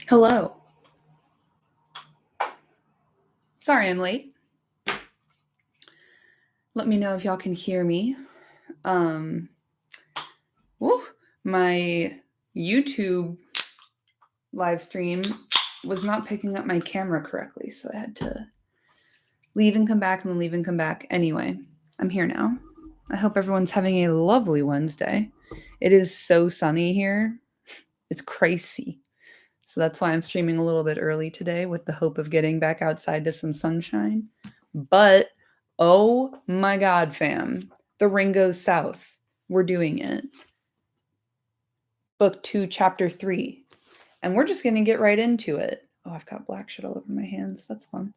Hello. Sorry I'm late. Let me know if y'all can hear me. Um, woo, my YouTube live stream was not picking up my camera correctly, so I had to leave and come back and then leave and come back. Anyway, I'm here now. I hope everyone's having a lovely Wednesday. It is so sunny here. It's crazy. So that's why I'm streaming a little bit early today with the hope of getting back outside to some sunshine. But oh my God, fam, the ring goes south. We're doing it. Book 2, Chapter 3. And we're just going to get right into it. Oh, I've got black shit all over my hands. That's fun.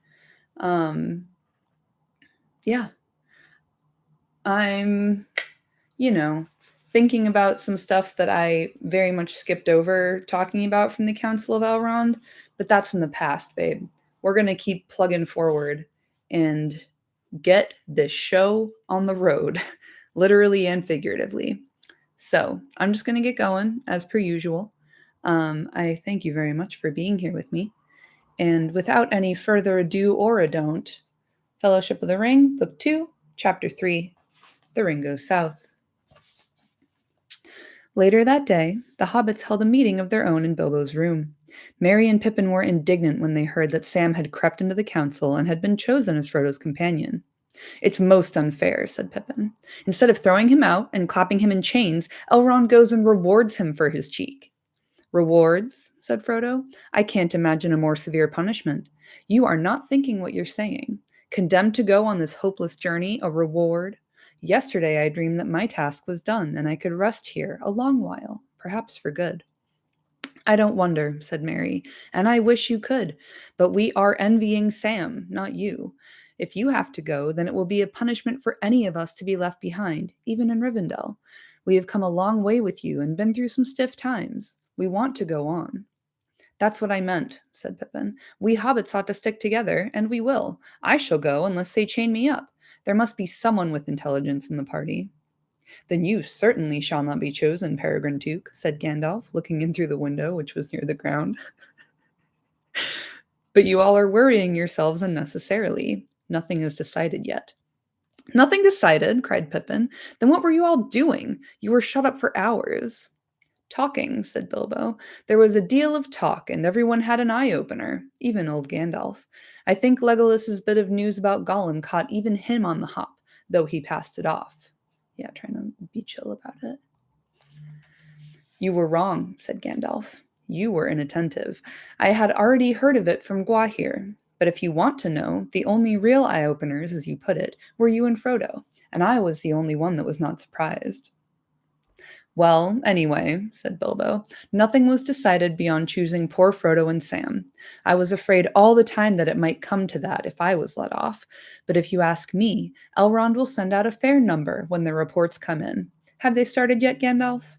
Yeah. I'm, thinking about some stuff that I very much skipped over talking about from the Council of Elrond, but that's in the past, babe. We're going to keep plugging forward and get this show on the road, literally and figuratively. So I'm just going to get going as per usual. I thank you very much for being here with me. And without any further ado or a don't, Fellowship of the Ring, Book 2, Chapter 3, The Ring Goes South. Later that day, the hobbits held a meeting of their own in Bilbo's room. Merry and Pippin were indignant when they heard that Sam had crept into the council and had been chosen as Frodo's companion. "It's most unfair," said Pippin. "Instead of throwing him out and clapping him in chains, Elrond goes and rewards him for his cheek." "Rewards?" said Frodo. "I can't imagine a more severe punishment. You are not thinking what you're saying. Condemned to go on this hopeless journey, a reward? Yesterday I dreamed that my task was done, and I could rest here a long while, perhaps for good." "I don't wonder," said Merry, "and I wish you could. But we are envying Sam, not you. If you have to go, then it will be a punishment for any of us to be left behind, even in Rivendell. We have come a long way with you and been through some stiff times. We want to go on." "That's what I meant," said Pippin. "We hobbits ought to stick together, and we will. I shall go unless they chain me up. There must be someone with intelligence in the party." "Then you certainly shall not be chosen, Peregrine Took," said Gandalf, looking in through the window, which was near the ground. "But you all are worrying yourselves unnecessarily. Nothing is decided yet." "Nothing decided?" cried Pippin. "Then what were you all doing? You were shut up for hours." "Talking," said Bilbo. "There was a deal of talk, and everyone had an eye-opener, even old Gandalf. I think Legolas's bit of news about Gollum caught even him on the hop, though he passed it off." Yeah, trying to be chill about it. "You were wrong," said Gandalf. "You were inattentive. I had already heard of it from Gwaihir. But if you want to know, the only real eye-openers, as you put it, were you and Frodo, and I was the only one that was not surprised." "Well, anyway," said Bilbo, "nothing was decided beyond choosing poor Frodo and Sam. I was afraid all the time that it might come to that if I was let off. But if you ask me, Elrond will send out a fair number when the reports come in. Have they started yet, Gandalf?"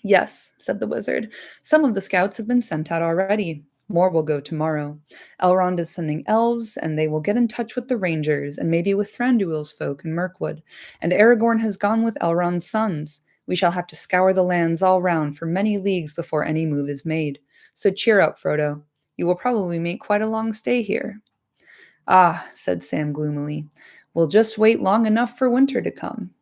"Yes," said the wizard. "Some of the scouts have been sent out already. More will go tomorrow. Elrond is sending elves, and they will get in touch with the rangers, and maybe with Thranduil's folk in Mirkwood. And Aragorn has gone with Elrond's sons. We shall have to scour the lands all round for many leagues before any move is made. So cheer up, Frodo. You will probably make quite a long stay here." "Ah," said Sam gloomily, "we'll just wait long enough for winter to come."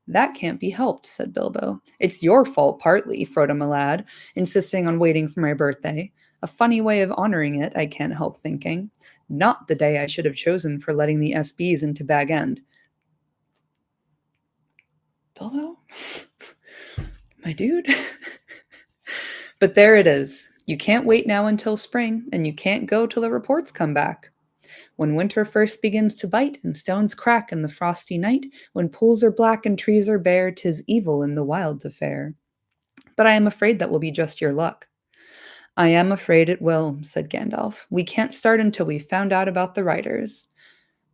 "That can't be helped," said Bilbo. "It's your fault partly, Frodo my lad, insisting on waiting for my birthday. A funny way of honoring it, I can't help thinking. Not the day I should have chosen for letting the SBs into Bag End." "Bilbo? My dude?" "But there it is. You can't wait now until spring, and you can't go till the reports come back. When winter first begins to bite, and stones crack in the frosty night, when pools are black and trees are bare, 'tis evil in the wild to fare. But I am afraid that will be just your luck." "I am afraid it will," said Gandalf. "We can't start until we've found out about the riders."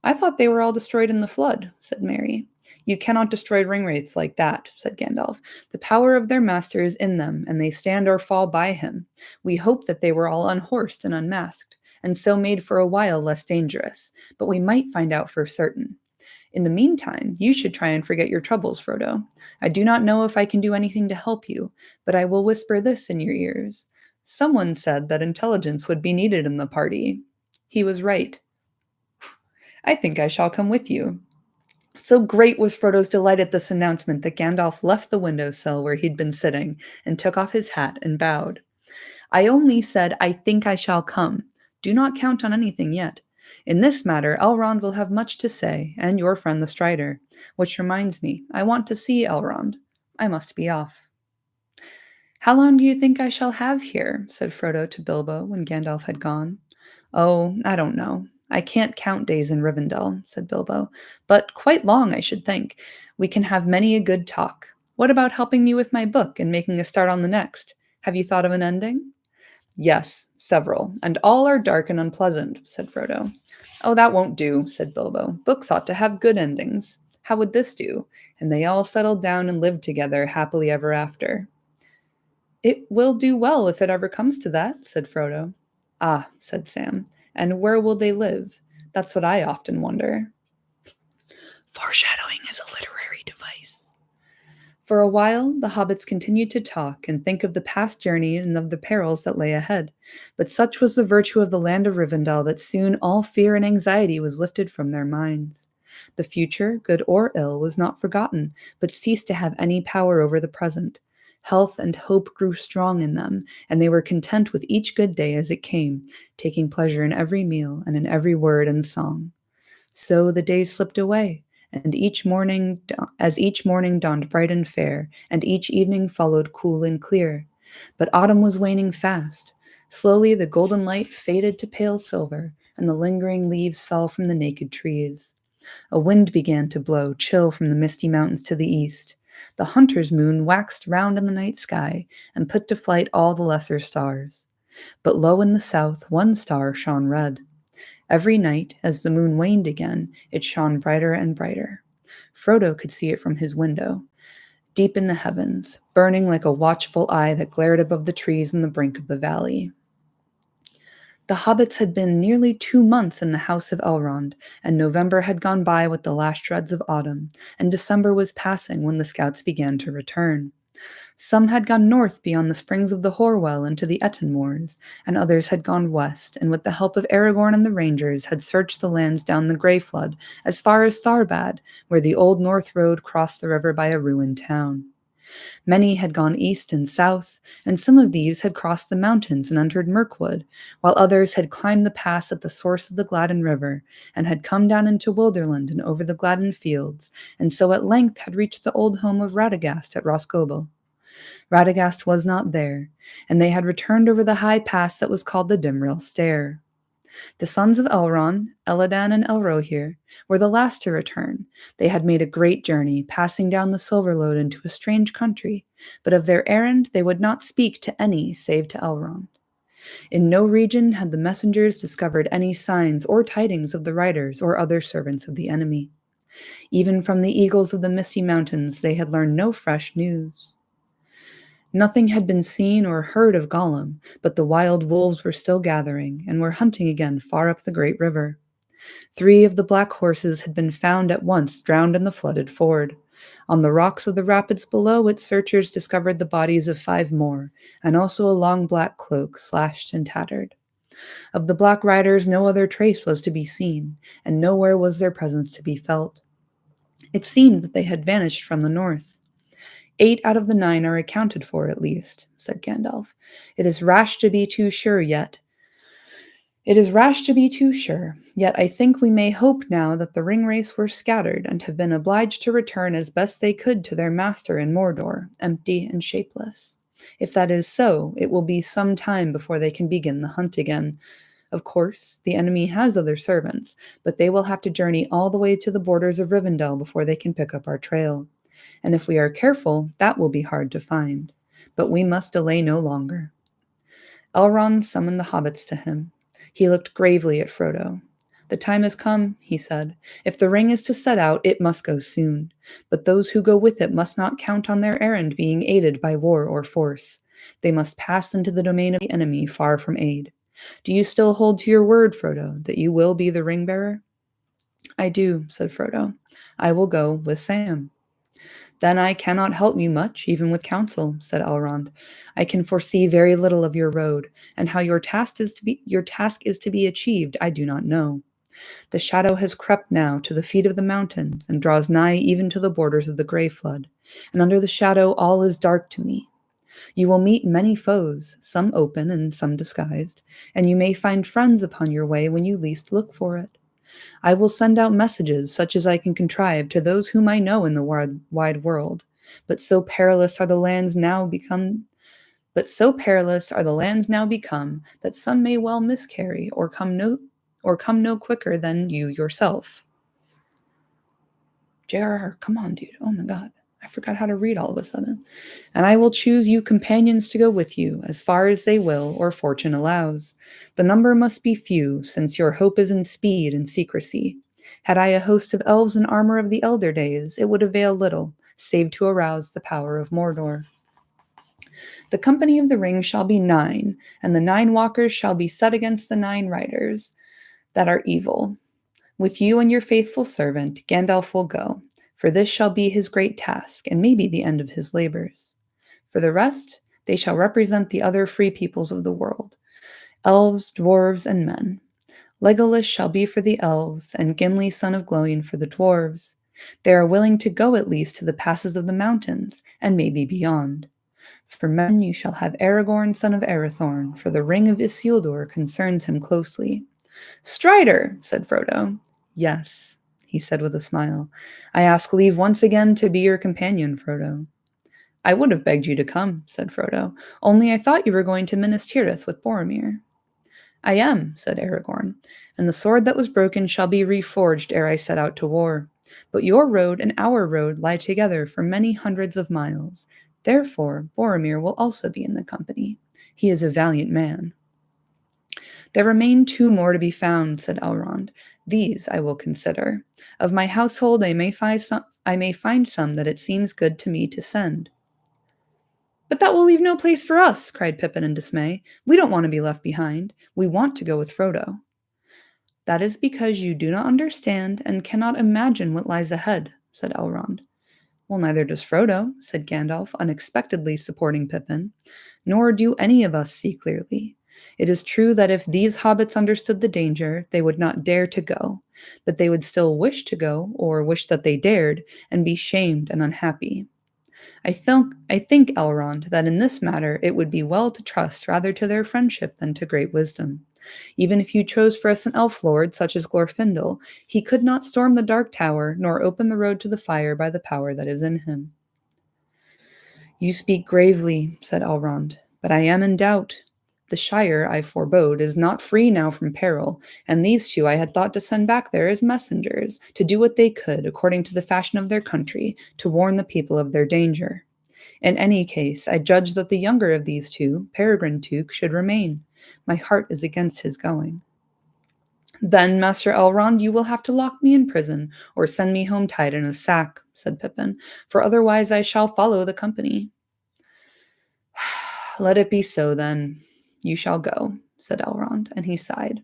"I thought they were all destroyed in the flood," said Merry. "You cannot destroy ringwraiths like that," said Gandalf. "The power of their master is in them, and they stand or fall by him. We hope that they were all unhorsed and unmasked, and so made for a while less dangerous, but we might find out for certain. In the meantime, you should try and forget your troubles, Frodo. I do not know if I can do anything to help you, but I will whisper this in your ears. Someone said that intelligence would be needed in the party. He was right. I think I shall come with you. So great was Frodo's delight at this announcement that Gandalf left the window sill where he'd been sitting and took off his hat and bowed. I only said, I think I shall come. Do not count on anything yet. In this matter, Elrond will have much to say, and your friend the Strider. Which reminds me, I want to see Elrond. I must be off. How long do you think I shall have here? Said Frodo to Bilbo when Gandalf had gone. Oh, I don't know. I can't count days in Rivendell, said Bilbo, but quite long, I should think. We can have many a good talk. What about helping me with my book and making a start on the next? Have you thought of an ending? Yes, several, and all are dark and unpleasant, said Frodo. Oh, that won't do, said Bilbo. Books ought to have good endings. How would this do? And they all settled down and lived together happily ever after. It will do well if it ever comes to that, said Frodo. Ah, said Sam, and where will they live? That's what I often wonder. Foreshadowing is a literary device. For a while, the hobbits continued to talk and think of the past journey and of the perils that lay ahead. But such was the virtue of the land of Rivendell that soon all fear and anxiety was lifted from their minds. The future, good or ill, was not forgotten, but ceased to have any power over the present. Health and hope grew strong in them, and they were content with each good day as it came, taking pleasure in every meal and in every word and song. So the days slipped away, and each morning dawned bright and fair, and each evening followed cool and clear. But autumn was waning fast. Slowly the golden light faded to pale silver, and the lingering leaves fell from the naked trees. A wind began to blow, chill from the misty mountains to the east. The hunter's moon waxed round in the night sky, and put to flight all the lesser stars. But low in the south one star shone red. Every night, as the moon waned again, it shone brighter and brighter. Frodo could see it from his window, deep in the heavens, burning like a watchful eye that glared above the trees on the brink of the valley. The hobbits had been nearly 2 months in the house of Elrond, and November had gone by with the last shreds of autumn, and December was passing when the scouts began to return. Some had gone north beyond the springs of the Horwell into the Etten Moors, and others had gone west, and with the help of Aragorn and the Rangers had searched the lands down the Grey Flood as far as Tharbad, where the old North Road crossed the river by a ruined town. Many had gone east and south, and some of these had crossed the mountains and entered Mirkwood, while others had climbed the pass at the source of the Gladden River, and had come down into Wilderland and over the Gladden Fields, and so at length had reached the old home of Radagast at Roscoble. Radagast was not there, and they had returned over the high pass that was called the Dimrill Stair. The sons of Elrond, Elladan and Elrohir, were the last to return. They had made a great journey, passing down the Silverlode into a strange country, but of their errand they would not speak to any save to Elrond. In no region had the messengers discovered any signs or tidings of the riders or other servants of the enemy. Even from the eagles of the misty mountains they had learned no fresh news. Nothing had been seen or heard of Gollum, but the wild wolves were still gathering, and were hunting again far up the great river. 3 of the black horses had been found at once drowned in the flooded ford. On the rocks of the rapids below it, searchers discovered the bodies of 5 more, and also a long black cloak, slashed and tattered. Of the black riders no other trace was to be seen, and nowhere was their presence to be felt. It seemed that they had vanished from the north. 8 out of the 9 are accounted for, at least, said Gandalf. It is rash to be too sure, yet I think we may hope now that the Ringwraiths were scattered and have been obliged to return as best they could to their master in Mordor, empty and shapeless. If that is so, it will be some time before they can begin the hunt again. Of course, the enemy has other servants, but they will have to journey all the way to the borders of Rivendell before they can pick up our trail. And if we are careful, that will be hard to find. But we must delay no longer. Elrond summoned the hobbits to him. He looked gravely at Frodo. The time has come, he said. If the ring is to set out, it must go soon. But those who go with it must not count on their errand being aided by war or force. They must pass into the domain of the enemy far from aid. Do you still hold to your word, Frodo, that you will be the ring-bearer? I do, said Frodo. I will go with Sam. Then I cannot help you much, even with counsel, said Elrond. I can foresee very little of your road, and how your task is to be achieved, I do not know. The shadow has crept now to the feet of the mountains, and draws nigh even to the borders of the grey flood, and under the shadow all is dark to me. You will meet many foes, some open and some disguised, and you may find friends upon your way when you least look for it. I will send out messages such as I can contrive to those whom I know in the wide world, but so perilous are the lands now become that some may well miscarry or come no quicker than you yourself. JRR, come on, dude. Oh my god. I forgot how to read all of a sudden. And I will choose you companions to go with you, as far as they will or fortune allows. The number must be few, since your hope is in speed and secrecy. Had I a host of elves in armor of the elder days, it would avail little, save to arouse the power of Mordor. The company of the ring shall be 9, and the 9 walkers shall be set against the 9 riders that are evil. With you and your faithful servant, Gandalf will go, for this shall be his great task, and maybe the end of his labors. For the rest, they shall represent the other free peoples of the world, elves, dwarves, and men. Legolas shall be for the elves, and Gimli, son of Glóin, for the dwarves. They are willing to go at least to the passes of the mountains, and maybe beyond. For men you shall have Aragorn, son of Arathorn, for the ring of Isildur concerns him closely. Strider, said Frodo. Yes, he said with a smile. I ask leave once again to be your companion, Frodo. I would have begged you to come, said Frodo, only I thought you were going to Minas Tirith with Boromir. I am, said Aragorn, and the sword that was broken shall be reforged ere I set out to war. But your road and our road lie together for many hundreds of miles. Therefore, Boromir will also be in the company. He is a valiant man. There remain 2 more to be found, said Elrond. These I will consider. Of my household I may find some that it seems good to me to send. But that will leave no place for us, cried Pippin in dismay. We don't want to be left behind. We want to go with Frodo. That is because you do not understand and cannot imagine what lies ahead, said Elrond. Well, neither does Frodo, said Gandalf, unexpectedly supporting Pippin. Nor do any of us see clearly. It is true that if these hobbits understood the danger, they would not dare to go, but they would still wish to go, or wish that they dared, and be shamed and unhappy. I think, Elrond, that in this matter it would be well to trust rather to their friendship than to great wisdom. Even if you chose for us an elf lord such as Glorfindel, he could not storm the Dark Tower, nor open the road to the fire by the power that is in him. You speak gravely, said Elrond, but I am in doubt. The Shire, I forebode, is not free now from peril, and these 2 I had thought to send back there as messengers, to do what they could, according to the fashion of their country, to warn the people of their danger. In any case, I judge that the younger of these 2, Peregrine Took, should remain. My heart is against his going. Then, Master Elrond, you will have to lock me in prison, or send me home tied in a sack, said Pippin, for otherwise I shall follow the company. Let it be so, then. You shall go, said Elrond, and he sighed.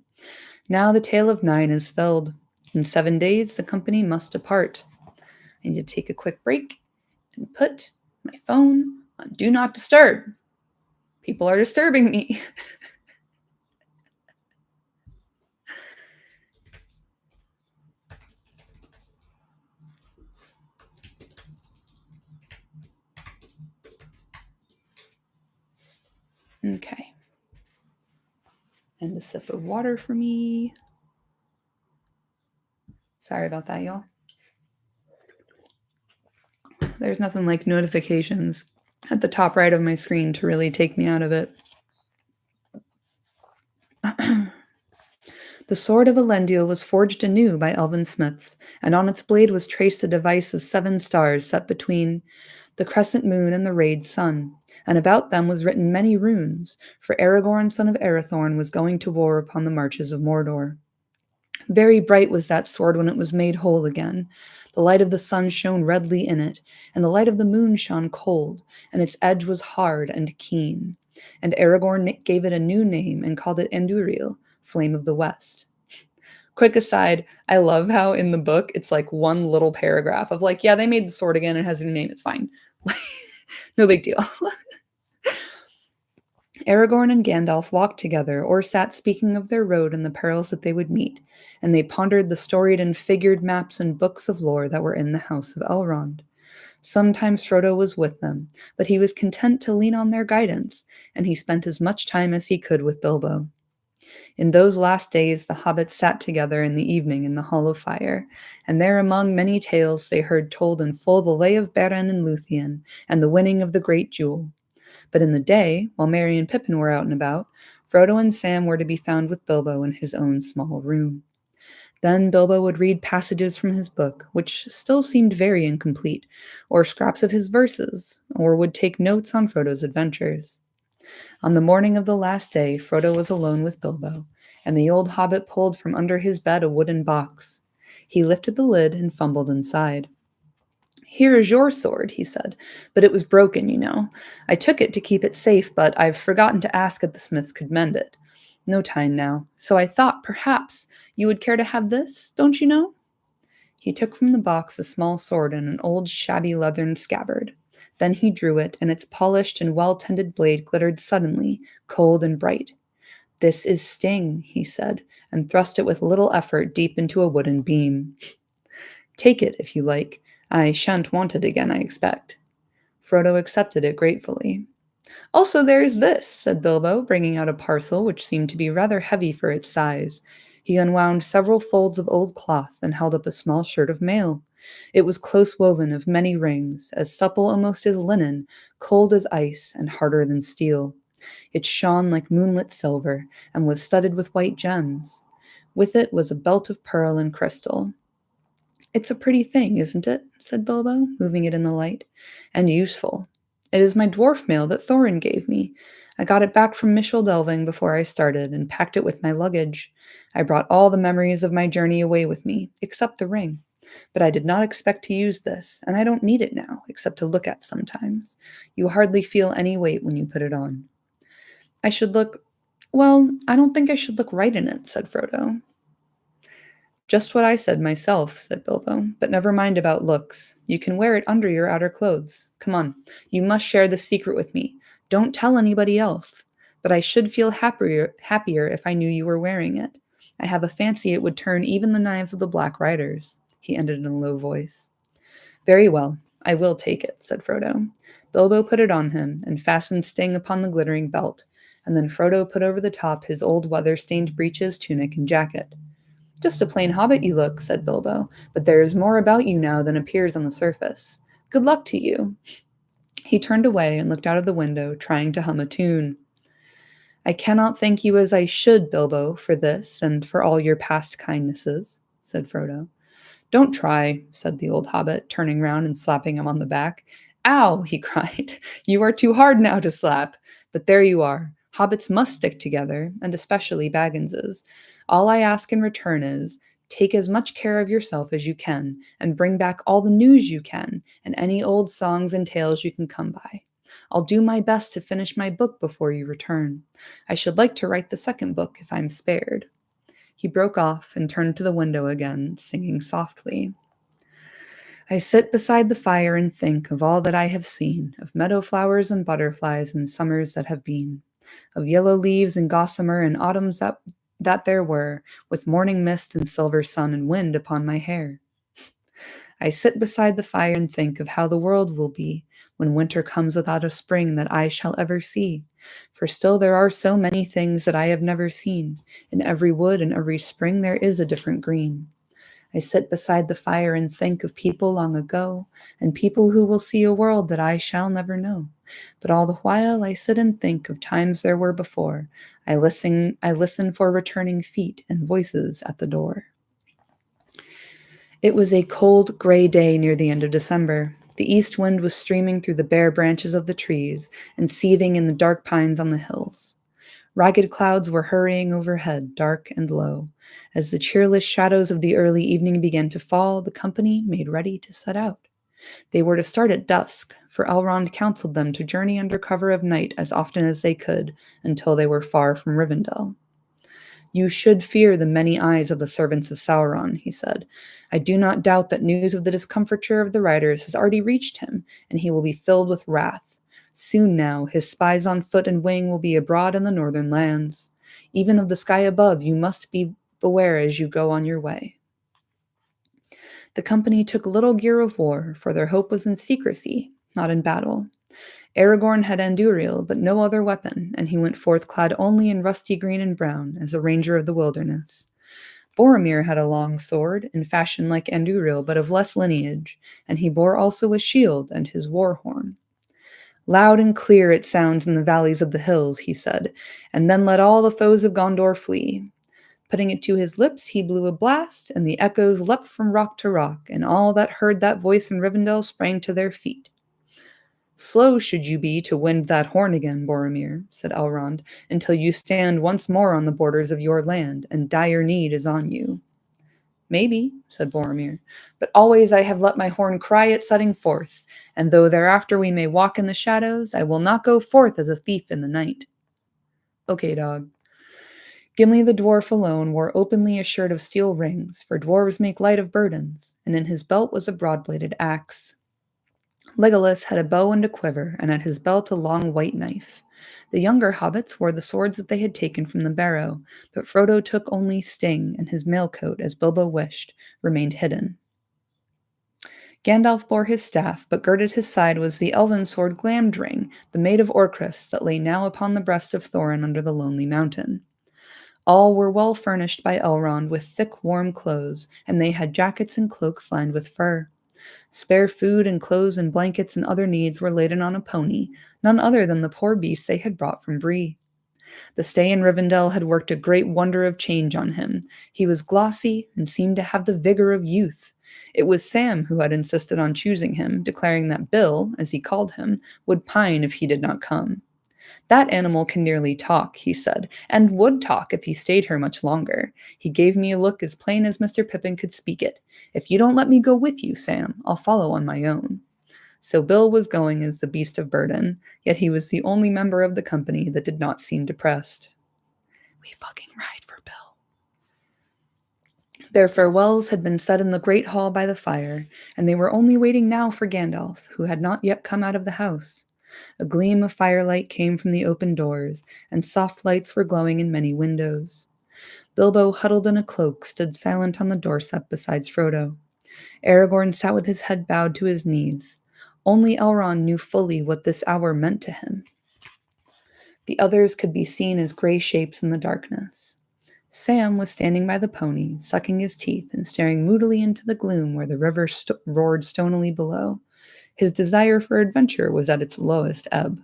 Now the tale of 9 is filled. In 7 days the company must depart. I need to take a quick break and put my phone on Do Not Disturb. People are disturbing me. Okay. And a sip of water for me. Sorry about that, y'all. There's nothing like notifications at the top right of my screen to really take me out of it. The sword of Elendil was forged anew by elven smiths, and on its blade was traced a device of 7 stars set between the crescent moon and the rayed sun, and about them was written many runes, for Aragorn, son of Arathorn, was going to war upon the marches of Mordor. Very bright was that sword when it was made whole again. The light of the sun shone redly in it, and the light of the moon shone cold, and its edge was hard and keen. And Aragorn gave it a new name and called it Andúril, Flame of the West. Quick aside, I love how in the book it's like one little paragraph of like, yeah, they made the sword again. It has a new name. It's fine. No big deal. Aragorn and Gandalf walked together, or sat speaking of their road and the perils that they would meet, and they pondered the storied and figured maps and books of lore that were in the house of Elrond. Sometimes Frodo was with them, but he was content to lean on their guidance, and he spent as much time as he could with Bilbo. In those last days, the hobbits sat together in the evening in the Hall of Fire, and there among many tales they heard told in full the lay of Beren and Luthien, and the winning of the great jewel. But in the day, while Merry and Pippin were out and about, Frodo and Sam were to be found with Bilbo in his own small room. Then Bilbo would read passages from his book, which still seemed very incomplete, or scraps of his verses, or would take notes on Frodo's adventures. On the morning of the last day, Frodo was alone with Bilbo, and the old hobbit pulled from under his bed a wooden box. He lifted the lid and fumbled inside. "Here is your sword," he said, "but it was broken, you know. I took it to keep it safe, but I've forgotten to ask if the smiths could mend it. No time now, so I thought perhaps you would care to have this, don't you know?" He took from the box a small sword in an old shabby leathern scabbard. Then he drew it, and its polished and well-tended blade glittered suddenly, cold and bright. "This is Sting," he said, and thrust it with little effort deep into a wooden beam. "Take it, if you like. I shan't want it again, I expect." Frodo accepted it gratefully. "Also, there is this," said Bilbo, bringing out a parcel which seemed to be rather heavy for its size. He unwound several folds of old cloth and held up a small shirt of mail. It was close woven of many rings, as supple almost as linen, cold as ice, and harder than steel. It shone like moonlit silver, and was studded with white gems. With it was a belt of pearl and crystal. "It's a pretty thing, isn't it?" said Bilbo, moving it in the light. "And useful. It is my dwarf mail that Thorin gave me. I got it back from Mishel Delving before I started, and packed it with my luggage. I brought all the memories of my journey away with me, except the ring. But I did not expect to use this, and I don't need it now, except to look at sometimes. You hardly feel any weight when you put it on." "I should look well, I don't think I should look right in it," said Frodo. "Just what I said myself," said Bilbo, "but never mind about looks. You can wear it under your outer clothes. Come on, you must share this secret with me. Don't tell anybody else. But I should feel happier if I knew you were wearing it. I have a fancy it would turn even the knives of the Black Riders," he ended in a low voice. "Very well, I will take it," said Frodo. Bilbo put it on him, and fastened Sting upon the glittering belt, and then Frodo put over the top his old weather-stained breeches, tunic, and jacket. "Just a plain hobbit you look," said Bilbo, "but there is more about you now than appears on the surface. Good luck to you." He turned away and looked out of the window, trying to hum a tune. "I cannot thank you as I should, Bilbo, for this and for all your past kindnesses," said Frodo. "Don't try," said the old hobbit, turning round and slapping him on the back. "Ow!" he cried. "You are too hard now to slap. But there you are. Hobbits must stick together, and especially Bagginses. All I ask in return is, take as much care of yourself as you can, and bring back all the news you can, and any old songs and tales you can come by. I'll do my best to finish my book before you return. I should like to write the second book if I'm spared." He broke off and turned to the window again, singing softly. "I sit beside the fire and think of all that I have seen, of meadow flowers and butterflies and summers that have been, of yellow leaves and gossamer and autumns that there were, with morning mist and silver sun and wind upon my hair. I sit beside the fire and think of how the world will be when winter comes without a spring that I shall ever see. For still there are so many things that I have never seen. In every wood and every spring there is a different green. I sit beside the fire and think of people long ago, and people who will see a world that I shall never know. But all the while I sit and think of times there were before. I listen for returning feet and voices at the door." It was a cold, gray day near the end of December. The east wind was streaming through the bare branches of the trees and seething in the dark pines on the hills. Ragged clouds were hurrying overhead, dark and low. As the cheerless shadows of the early evening began to fall, the company made ready to set out. They were to start at dusk, for Elrond counseled them to journey under cover of night as often as they could, until they were far from Rivendell. You should fear the many eyes of the servants of Sauron, he said. I do not doubt that news of the discomfiture of the riders has already reached him, and he will be filled with wrath. Soon now, his spies on foot and wing will be abroad in the northern lands. Even of the sky above, you must be beware as you go on your way. The company took little gear of war, for their hope was in secrecy, not in battle. Aragorn had Andúril, but no other weapon, and he went forth clad only in rusty green and brown, as a ranger of the wilderness. Boromir had a long sword, in fashion like Andúril, but of less lineage, and he bore also a shield and his war horn. Loud and clear it sounds in the valleys of the hills, he said, and then let all the foes of Gondor flee. Putting it to his lips, he blew a blast, and the echoes leapt from rock to rock, and all that heard that voice in Rivendell sprang to their feet. Slow should you be to wind that horn again, Boromir, said Elrond, until you stand once more on the borders of your land, and dire need is on you. Maybe, said Boromir, but always I have let my horn cry at setting forth, and though thereafter we may walk in the shadows, I will not go forth as a thief in the night. Okay, dog. Gimli the dwarf alone wore openly a shirt of steel rings, for dwarves make light of burdens, and in his belt was a broad-bladed axe. Legolas had a bow and a quiver, and at his belt a long white knife. The younger hobbits wore the swords that they had taken from the barrow, but Frodo took only Sting, and his mailcoat, as Bilbo wished, remained hidden. Gandalf bore his staff, but girded his side was the elven sword Glamdring, the maid of Orcris, that lay now upon the breast of Thorin under the lonely mountain. All were well furnished by Elrond with thick, warm clothes, and they had jackets and cloaks lined with fur. Spare food and clothes and blankets and other needs were laden on a pony, none other than the poor beast they had brought from Bree. The stay in Rivendell had worked a great wonder of change on him. He was glossy and seemed to have the vigor of youth. It was Sam who had insisted on choosing him, declaring that Bill, as he called him, would pine if he did not come. That animal can nearly talk, he said, and would talk if he stayed here much longer. He gave me a look as plain as Mr. Pippin could speak it. If you don't let me go with you, Sam, I'll follow on my own. So Bill was going as the beast of burden, yet he was the only member of the company that did not seem depressed. We fucking ride for Bill. Their farewells had been said in the great hall by the fire, and they were only waiting now for Gandalf, who had not yet come out of the house. A gleam of firelight came from the open doors, and soft lights were glowing in many windows. Bilbo, huddled in a cloak, stood silent on the doorstep beside Frodo. Aragorn sat with his head bowed to his knees. Only Elrond knew fully what this hour meant to him. The others could be seen as gray shapes in the darkness. Sam was standing by the pony, sucking his teeth and staring moodily into the gloom where the river roared stonily below. His desire for adventure was at its lowest ebb.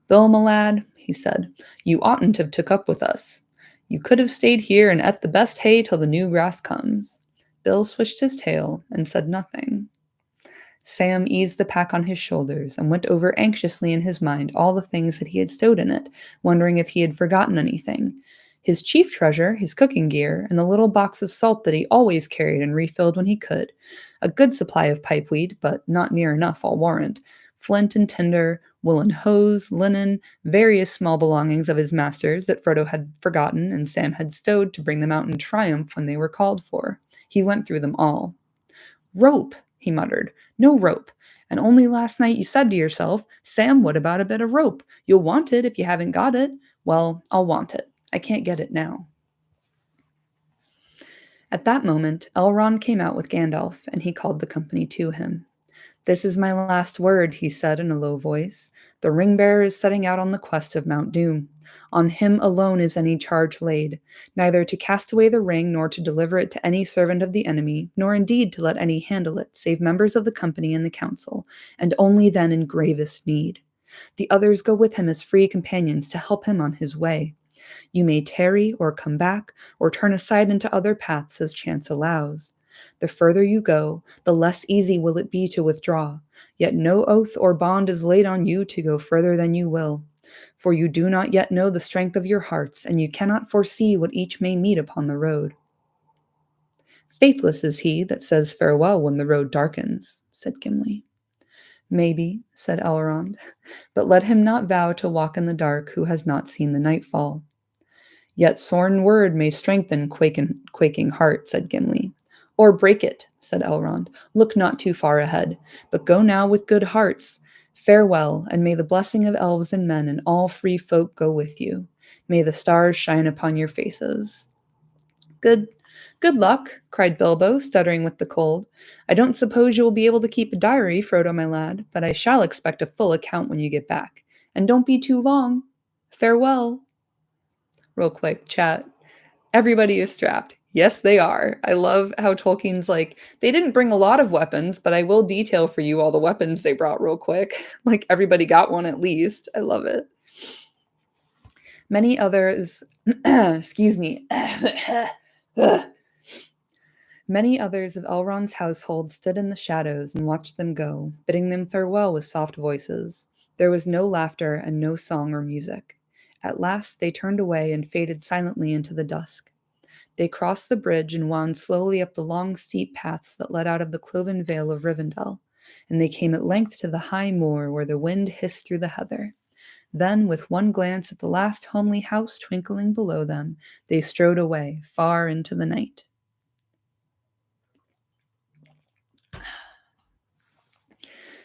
Bill, my lad, he said, you oughtn't to have took up with us. You could have stayed here and ate the best hay till the new grass comes. Bill swished his tail and said nothing. Sam eased the pack on his shoulders and went over anxiously in his mind all the things that he had stowed in it, wondering if he had forgotten anything. His chief treasure, his cooking gear, and the little box of salt that he always carried and refilled when he could. A good supply of pipeweed, but not near enough, I'll warrant. Flint and tinder, woolen hose, linen, various small belongings of his master's that Frodo had forgotten and Sam had stowed to bring them out in triumph when they were called for. He went through them all. Rope, he muttered. No rope. And only last night you said to yourself, Sam, what about a bit of rope? You'll want it if you haven't got it. Well, I'll want it. I can't get it now. At that moment, Elrond came out with Gandalf, and he called the company to him. This is my last word, he said in a low voice. The ring-bearer is setting out on the quest of Mount Doom. On him alone is any charge laid, neither to cast away the ring nor to deliver it to any servant of the enemy, nor indeed to let any handle it, save members of the company and the council, and only then in gravest need. The others go with him as free companions to help him on his way. You may tarry or come back, or turn aside into other paths as chance allows. The further you go, the less easy will it be to withdraw. Yet no oath or bond is laid on you to go further than you will. For you do not yet know the strength of your hearts, and you cannot foresee what each may meet upon the road. Faithless is he that says farewell when the road darkens, said Gimli. Maybe, said Elrond, but let him not vow to walk in the dark who has not seen the nightfall. Yet sworn word may strengthen quaking heart, said Gimli. Or break it, said Elrond. Look not too far ahead, but go now with good hearts. Farewell, and may the blessing of elves and men and all free folk go with you. May the stars shine upon your faces. Good good luck, cried Bilbo, stuttering with the cold. I don't suppose you will be able to keep a diary, Frodo, my lad, but I shall expect a full account when you get back. And don't be too long. Farewell. Real quick, chat. Everybody is strapped. Yes, they are. I love how Tolkien's like, they didn't bring a lot of weapons, but I will detail for you all the weapons they brought real quick. Like, everybody got one at least. I love it. Many others, excuse me. Many others of Elrond's household stood in the shadows and watched them go, bidding them farewell with soft voices. There was no laughter and no song or music. At last they turned away and faded silently into the dusk. They crossed the bridge and wound slowly up the long, steep paths that led out of the cloven vale of Rivendell, and they came at length to the high moor where the wind hissed through the heather. Then, with one glance at the last homely house twinkling below them, they strode away, far into the night.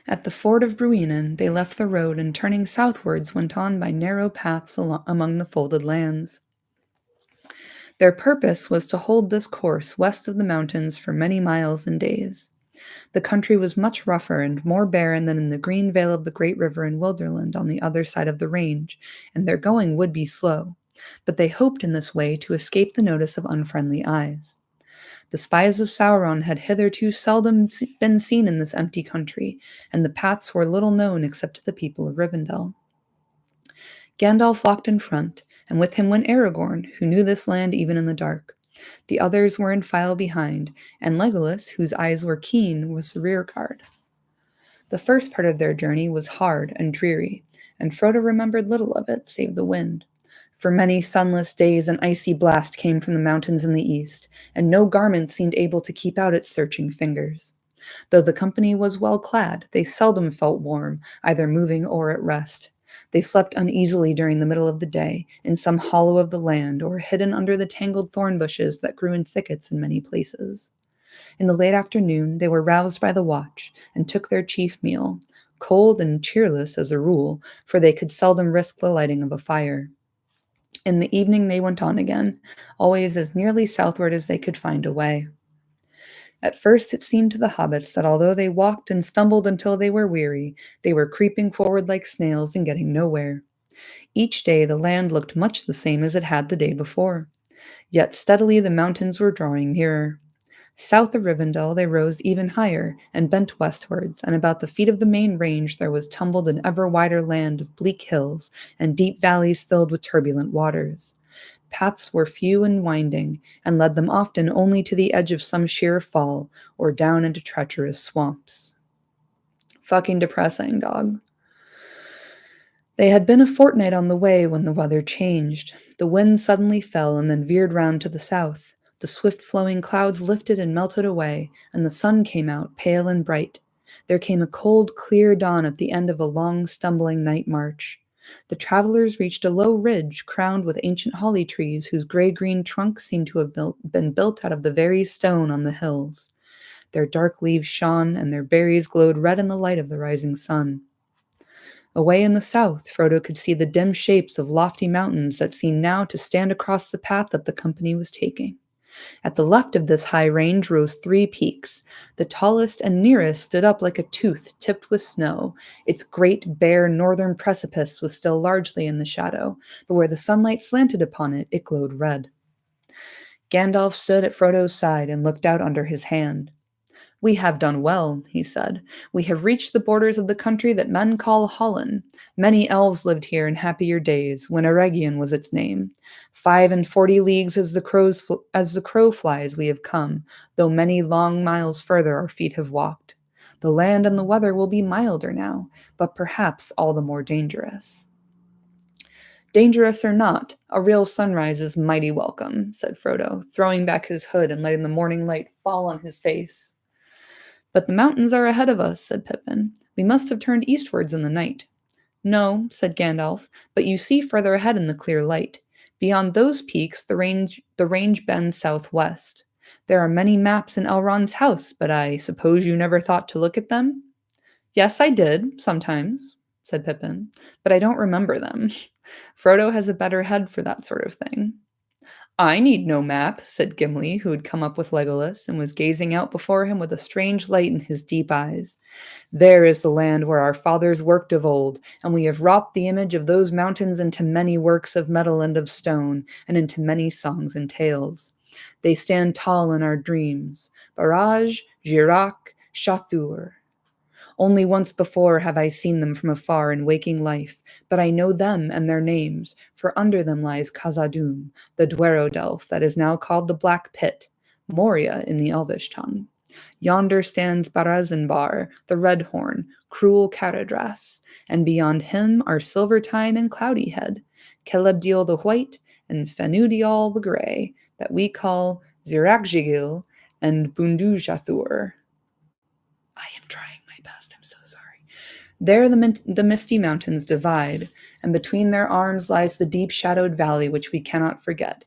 At the ford of Bruinen, they left the road and turning southwards went on by narrow paths among the folded lands. Their purpose was to hold this course west of the mountains for many miles and days. The country was much rougher and more barren than in the green vale of the great river in Wilderland on the other side of the range, and their going would be slow, but they hoped in this way to escape the notice of unfriendly eyes. The spies of Sauron had hitherto seldom been seen in this empty country, and the paths were little known except to the people of Rivendell. Gandalf walked in front, and with him went Aragorn, who knew this land even in the dark. The others were in file behind, and Legolas, whose eyes were keen, was the rear guard. The first part of their journey was hard and dreary, and Frodo remembered little of it save the wind. For many sunless days an icy blast came from the mountains in the east, and no garment seemed able to keep out its searching fingers. Though the company was well clad, they seldom felt warm, either moving or at rest. They slept uneasily during the middle of the day, in some hollow of the land, or hidden under the tangled thorn bushes that grew in thickets in many places. In the late afternoon, they were roused by the watch, and took their chief meal, cold and cheerless as a rule, for they could seldom risk the lighting of a fire. In the evening they went on again, always as nearly southward as they could find a way. At first it seemed to the hobbits that although they walked and stumbled until they were weary, they were creeping forward like snails and getting nowhere. Each day the land looked much the same as it had the day before. Yet steadily the mountains were drawing nearer. South of Rivendell they rose even higher and bent westwards, and about the feet of the main range there was tumbled an ever wider land of bleak hills and deep valleys filled with turbulent waters. Paths were few and winding, and led them often only to the edge of some sheer fall or down into treacherous swamps. Fucking depressing, dog. They had been a fortnight on the way when the weather changed. The wind suddenly fell and then veered round to the south. The swift-flowing clouds lifted and melted away, and the sun came out, pale and bright. There came a cold, clear dawn at the end of a long, stumbling night march. The travelers reached a low ridge crowned with ancient holly trees whose gray-green trunks seemed to have been built out of the very stone on the hills. Their dark leaves shone, and their berries glowed red in the light of the rising sun. Away in the south, Frodo could see the dim shapes of lofty mountains that seemed now to stand across the path that the company was taking. At the left of this high range rose 3 peaks. The tallest and nearest stood up like a tooth tipped with snow. Its great, bare northern precipice was still largely in the shadow, but where the sunlight slanted upon it, it glowed red. Gandalf stood at Frodo's side and looked out under his hand. "We have done well," he said. "We have reached the borders of the country that men call Hollin. Many elves lived here in happier days, when Eregion was its name. 45 leagues as the crow flies we have come, though many long miles further our feet have walked. The land and the weather will be milder now, but perhaps all the more dangerous." "Dangerous or not, a real sunrise is mighty welcome," said Frodo, throwing back his hood and letting the morning light fall on his face. "But the mountains are ahead of us," said Pippin. "We must have turned eastwards in the night." "No," said Gandalf, "but you see further ahead in the clear light. Beyond those peaks, the range bends southwest. There are many maps in Elrond's house, but I suppose you never thought to look at them? Yes, I did, sometimes, said Pippin, but I don't remember them. Frodo has a better head for that sort of thing. I need no map, said Gimli, who had come up with Legolas and was gazing out before him with a strange light in his deep eyes. There is the land where our fathers worked of old, and we have wrought the image of those mountains into many works of metal and of stone, and into many songs and tales. They stand tall in our dreams. Barrage, Girac, Chathur. Only once before have I seen them from afar in waking life, but I know them and their names, for under them lies Khazad-dûm, the Dwerodelf that is now called the Black Pit, Moria in the Elvish tongue. Yonder stands Barazinbar, the Red Horn, cruel Caradhras, and beyond him are Silvertine and Cloudyhead, Celebdiel the White, and Fenudial the Grey, that we call Zirakjigil and Bundujathur. I am trying my best, I'm so sorry. There the misty mountains divide, and between their arms lies the deep-shadowed valley which we cannot forget.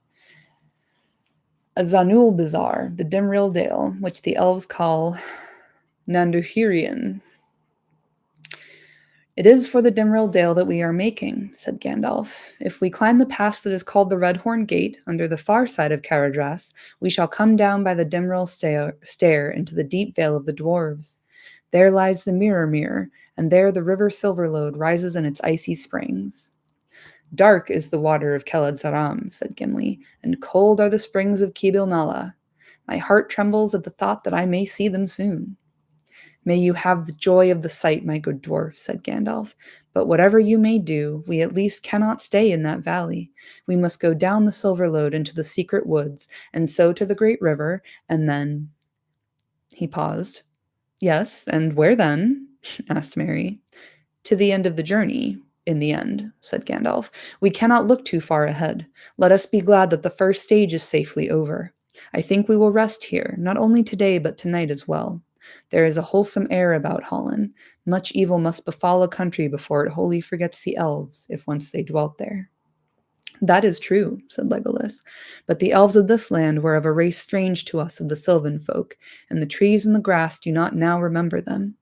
Azanulbizar, the Dimril Dale, which the elves call Nanduhirian. It is for the Dimril Dale that we are making, said Gandalf. If we climb the pass that is called the Redhorn Gate, under the far side of Caradhras, we shall come down by the Dimril stair into the deep vale of the dwarves. There lies the Mirror, and there the river Silverlode rises in its icy springs. Dark is the water of Keled-Zaram, said Gimli, and cold are the springs of Kibil-Nala. My heart trembles at the thought that I may see them soon. May you have the joy of the sight, my good dwarf, said Gandalf. But whatever you may do, we at least cannot stay in that valley. We must go down the Silverlode into the secret woods, and so to the great river, and then... He paused. Yes, and where then? Asked Merry. To the end of the journey, in the end, said Gandalf. We cannot look too far ahead. Let us be glad that the first stage is safely over. I think we will rest here, not only today but tonight as well. There is a wholesome air about Hollin. Much evil must befall a country before it wholly forgets the elves, if once they dwelt there. That is true, said Legolas, but the elves of this land were of a race strange to us of the sylvan folk, and the trees and the grass do not now remember them.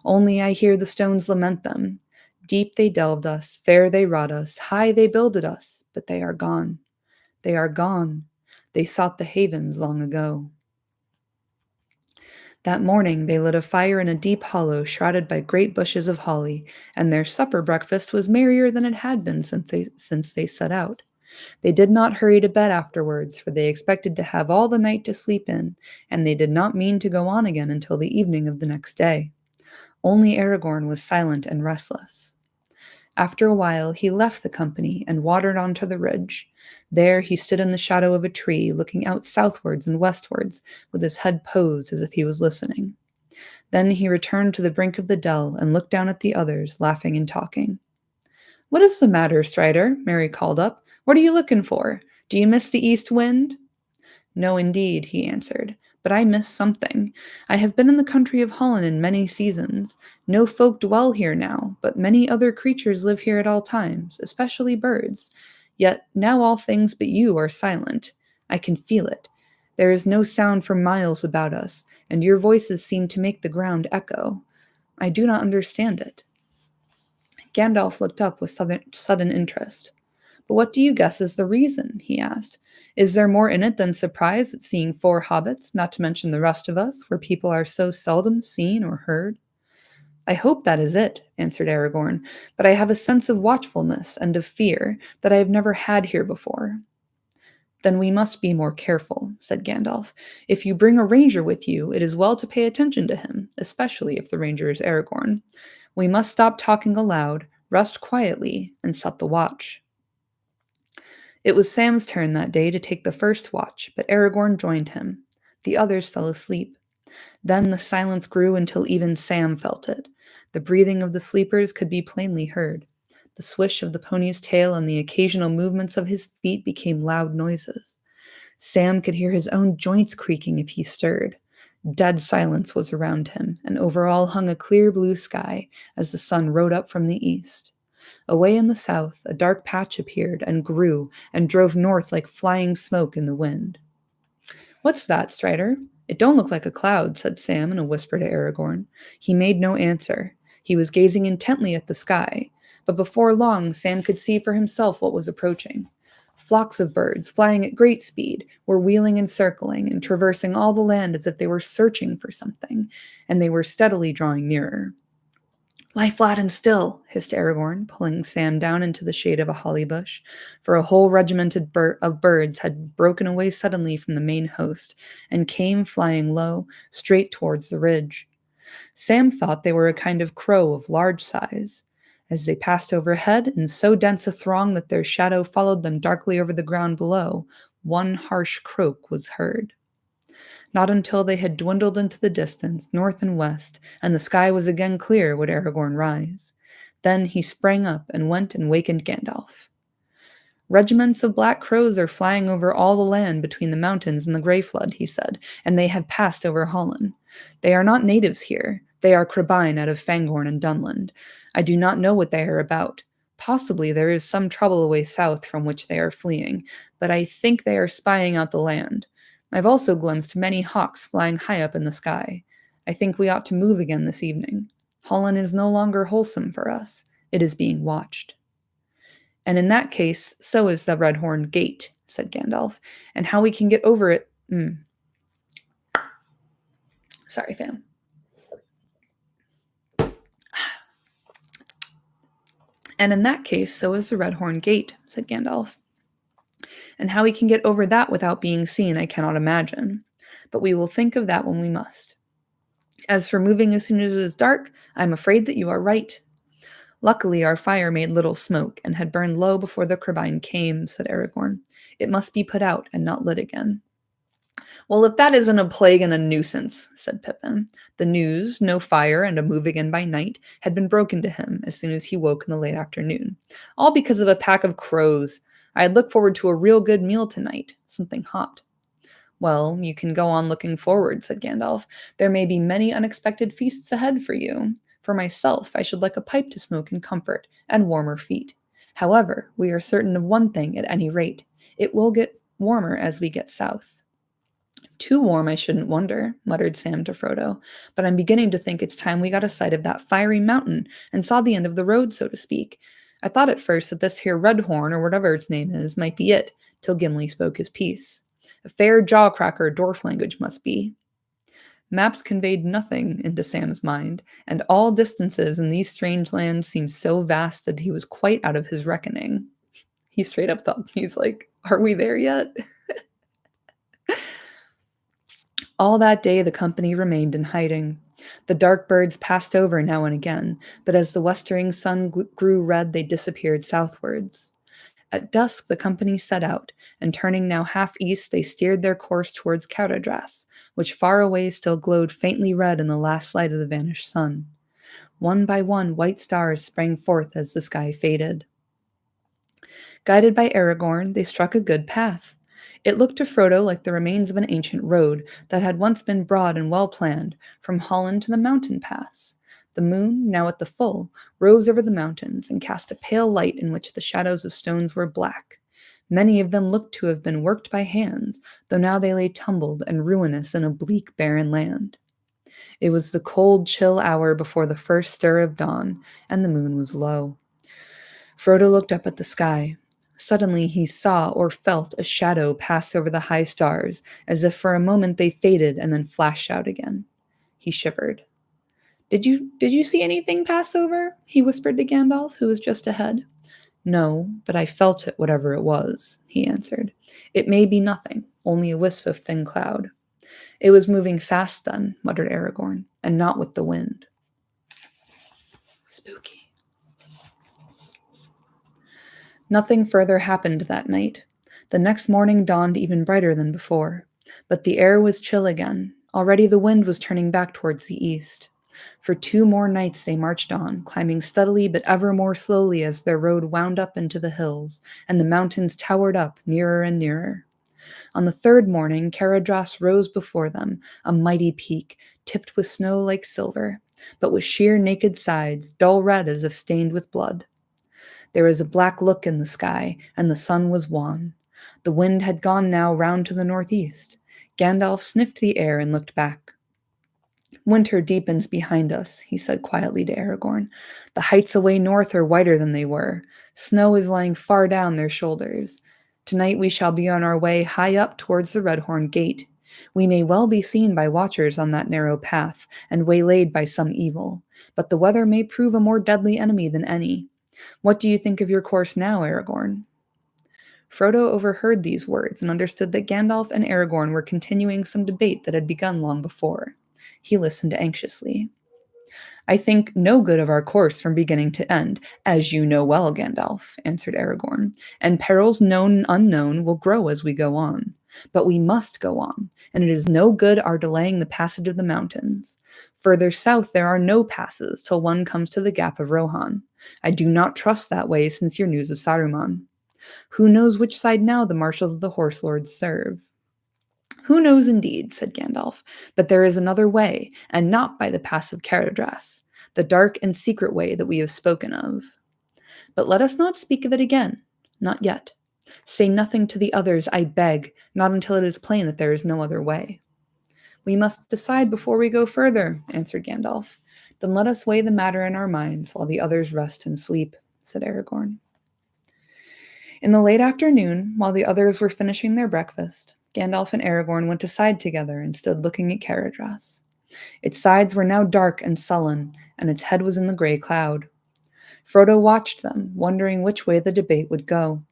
Only I hear the stones lament them. Deep they delved us, fair they wrought us, high they builded us, but they are gone. They are gone. They sought the havens long ago. That morning they lit a fire in a deep hollow shrouded by great bushes of holly, and their supper breakfast was merrier than it had been since they set out. They did not hurry to bed afterwards, for they expected to have all the night to sleep in, and they did not mean to go on again until the evening of the next day. Only Aragorn was silent and restless. After a while, he left the company and wandered onto the ridge. There he stood in the shadow of a tree, looking out southwards and westwards, with his head posed as if he was listening. Then he returned to the brink of the dell and looked down at the others, laughing and talking. "What is the matter, Strider?" Merry called up. "What are you looking for? Do you miss the east wind?" "No, indeed," he answered, "but I miss something. I have been in the country of Hollin in many seasons. No folk dwell here now, but many other creatures live here at all times, especially birds. Yet now all things but you are silent. I can feel it. There is no sound for miles about us, and your voices seem to make the ground echo. I do not understand it." Gandalf looked up with sudden interest. "But what do you guess is the reason?" he asked. "Is there more in it than surprise at seeing 4 hobbits, not to mention the rest of us, where people are so seldom seen or heard?" "I hope that is it," answered Aragorn, "but I have a sense of watchfulness and of fear that I have never had here before." "Then we must be more careful," said Gandalf. "If you bring a ranger with you, it is well to pay attention to him, especially if the ranger is Aragorn. We must stop talking aloud, rest quietly, and set the watch." It was Sam's turn that day to take the first watch, but Aragorn joined him. The others fell asleep. Then the silence grew until even Sam felt it. The breathing of the sleepers could be plainly heard. The swish of the pony's tail and the occasional movements of his feet became loud noises. Sam could hear his own joints creaking if he stirred. Dead silence was around him, and over all hung a clear blue sky as the sun rode up from the east. Away in the south, a dark patch appeared and grew and drove north like flying smoke in the wind. "What's that, Strider? It don't look like a cloud," said Sam in a whisper to Aragorn. He made no answer. He was gazing intently at the sky, but before long Sam could see for himself what was approaching. Flocks of birds, flying at great speed, were wheeling and circling and traversing all the land as if they were searching for something, and they were steadily drawing nearer. "Lie flat and still," hissed Aragorn, pulling Sam down into the shade of a holly bush, for a whole regiment of birds had broken away suddenly from the main host and came flying low, straight towards the ridge. Sam thought they were a kind of crow of large size. As they passed overhead in so dense a throng that their shadow followed them darkly over the ground below, one harsh croak was heard. Not until they had dwindled into the distance, north and west, and the sky was again clear, would Aragorn rise. Then he sprang up and went and wakened Gandalf. "Regiments of black crows are flying over all the land between the mountains and the Grey Flood," he said, "and they have passed over Hollin. They are not natives here. They are Crebain out of Fangorn and Dunland. I do not know what they are about. Possibly there is some trouble away south from which they are fleeing, but I think they are spying out the land. I've also glimpsed many hawks flying high up in the sky. I think we ought to move again this evening. Hollin is no longer wholesome for us. It is being watched." "And in that case, so is the Redhorn Gate," said Gandalf. "And how we can get over it—" Sorry, fam. "And in that case, so is the Redhorn Gate," said Gandalf. "And how we can get over that without being seen, I cannot imagine. But we will think of that when we must. As for moving as soon as it is dark, I am afraid that you are right." "Luckily, our fire made little smoke, and had burned low before the Crebain came," said Aragorn. "It must be put out, and not lit again." "Well, if that isn't a plague and a nuisance," said Pippin. The news, no fire and a move again by night, had been broken to him as soon as he woke in the late afternoon. "All because of a pack of crows. I had looked forward to a real good meal tonight, something hot." "Well, you can go on looking forward," said Gandalf. "There may be many unexpected feasts ahead for you. For myself, I should like a pipe to smoke in comfort, and warmer feet. However, we are certain of one thing at any rate. It will get warmer as we get south." "Too warm, I shouldn't wonder," muttered Sam to Frodo. "But I'm beginning to think it's time we got a sight of that fiery mountain and saw the end of the road, so to speak. I thought at first that this here Redhorn, or whatever its name is, might be it, till Gimli spoke his piece. A fair jaw-cracker dwarf language must be." Maps conveyed nothing into Sam's mind, and all distances in these strange lands seemed so vast that he was quite out of his reckoning. He straight up thought, he's like, "Are we there yet?" All that day the company remained in hiding. The dark birds passed over now and again, but as the westering sun grew red, they disappeared southwards. At dusk the company set out, and turning now half east, they steered their course towards Caradras, which far away still glowed faintly red in the last light of the vanished sun. One by one, white stars sprang forth as the sky faded. Guided by Aragorn, they struck a good path. It looked to Frodo like the remains of an ancient road that had once been broad and well planned, from Hollin to the mountain pass. The moon, now at the full, rose over the mountains and cast a pale light in which the shadows of stones were black. Many of them looked to have been worked by hands, though now they lay tumbled and ruinous in a bleak, barren land. It was the cold, chill hour before the first stir of dawn, and the moon was low. Frodo looked up at the sky. Suddenly he saw or felt a shadow pass over the high stars, as if for a moment they faded and then flashed out again. He shivered. Did you see anything pass over?" he whispered to Gandalf, who was just ahead. "No, but I felt it, whatever it was," he answered. "It may be nothing, only a wisp of thin cloud." "It was moving fast then," muttered Aragorn, "and not with the wind." Spooky. Nothing further happened that night. The next morning dawned even brighter than before, but the air was chill again. Already the wind was turning back towards the east. For 2 more nights they marched on, climbing steadily but ever more slowly as their road wound up into the hills, and the mountains towered up nearer and nearer. On the 3rd morning, Caradras rose before them, a mighty peak, tipped with snow like silver, but with sheer naked sides, dull red as if stained with blood. There was a black look in the sky, and the sun was wan. The wind had gone now round to the northeast. Gandalf sniffed the air and looked back. Winter deepens behind us, he said quietly to Aragorn. The heights away north are whiter than they were. Snow is lying far down their shoulders. Tonight we shall be on our way high up towards the Redhorn Gate. We may well be seen by watchers on that narrow path, and waylaid by some evil, but the weather may prove a more deadly enemy than any. What do you think of your course now, Aragorn? Frodo overheard these words and understood that Gandalf and Aragorn were continuing some debate that had begun long before. He listened anxiously. I think no good of our course from beginning to end, as you know well, Gandalf, answered Aragorn, and perils known and unknown will grow as we go on. But we must go on, and it is no good our delaying the passage of the mountains. Further south there are no passes till one comes to the Gap of Rohan. I do not trust that way since your news of Saruman. Who knows which side now the marshals of the Horse Lords serve? Who knows indeed, said Gandalf, but there is another way, and not by the pass of Caradhras, the dark and secret way that we have spoken of. But let us not speak of it again, not yet. Say nothing to the others, I beg, not until it is plain that there is no other way. We must decide before we go further, answered Gandalf. Then let us weigh the matter in our minds while the others rest and sleep, said Aragorn. In the late afternoon, while the others were finishing their breakfast, Gandalf and Aragorn went aside together and stood looking at Caradhras. Its sides were now dark and sullen, and its head was in the gray cloud. Frodo watched them, wondering which way the debate would go.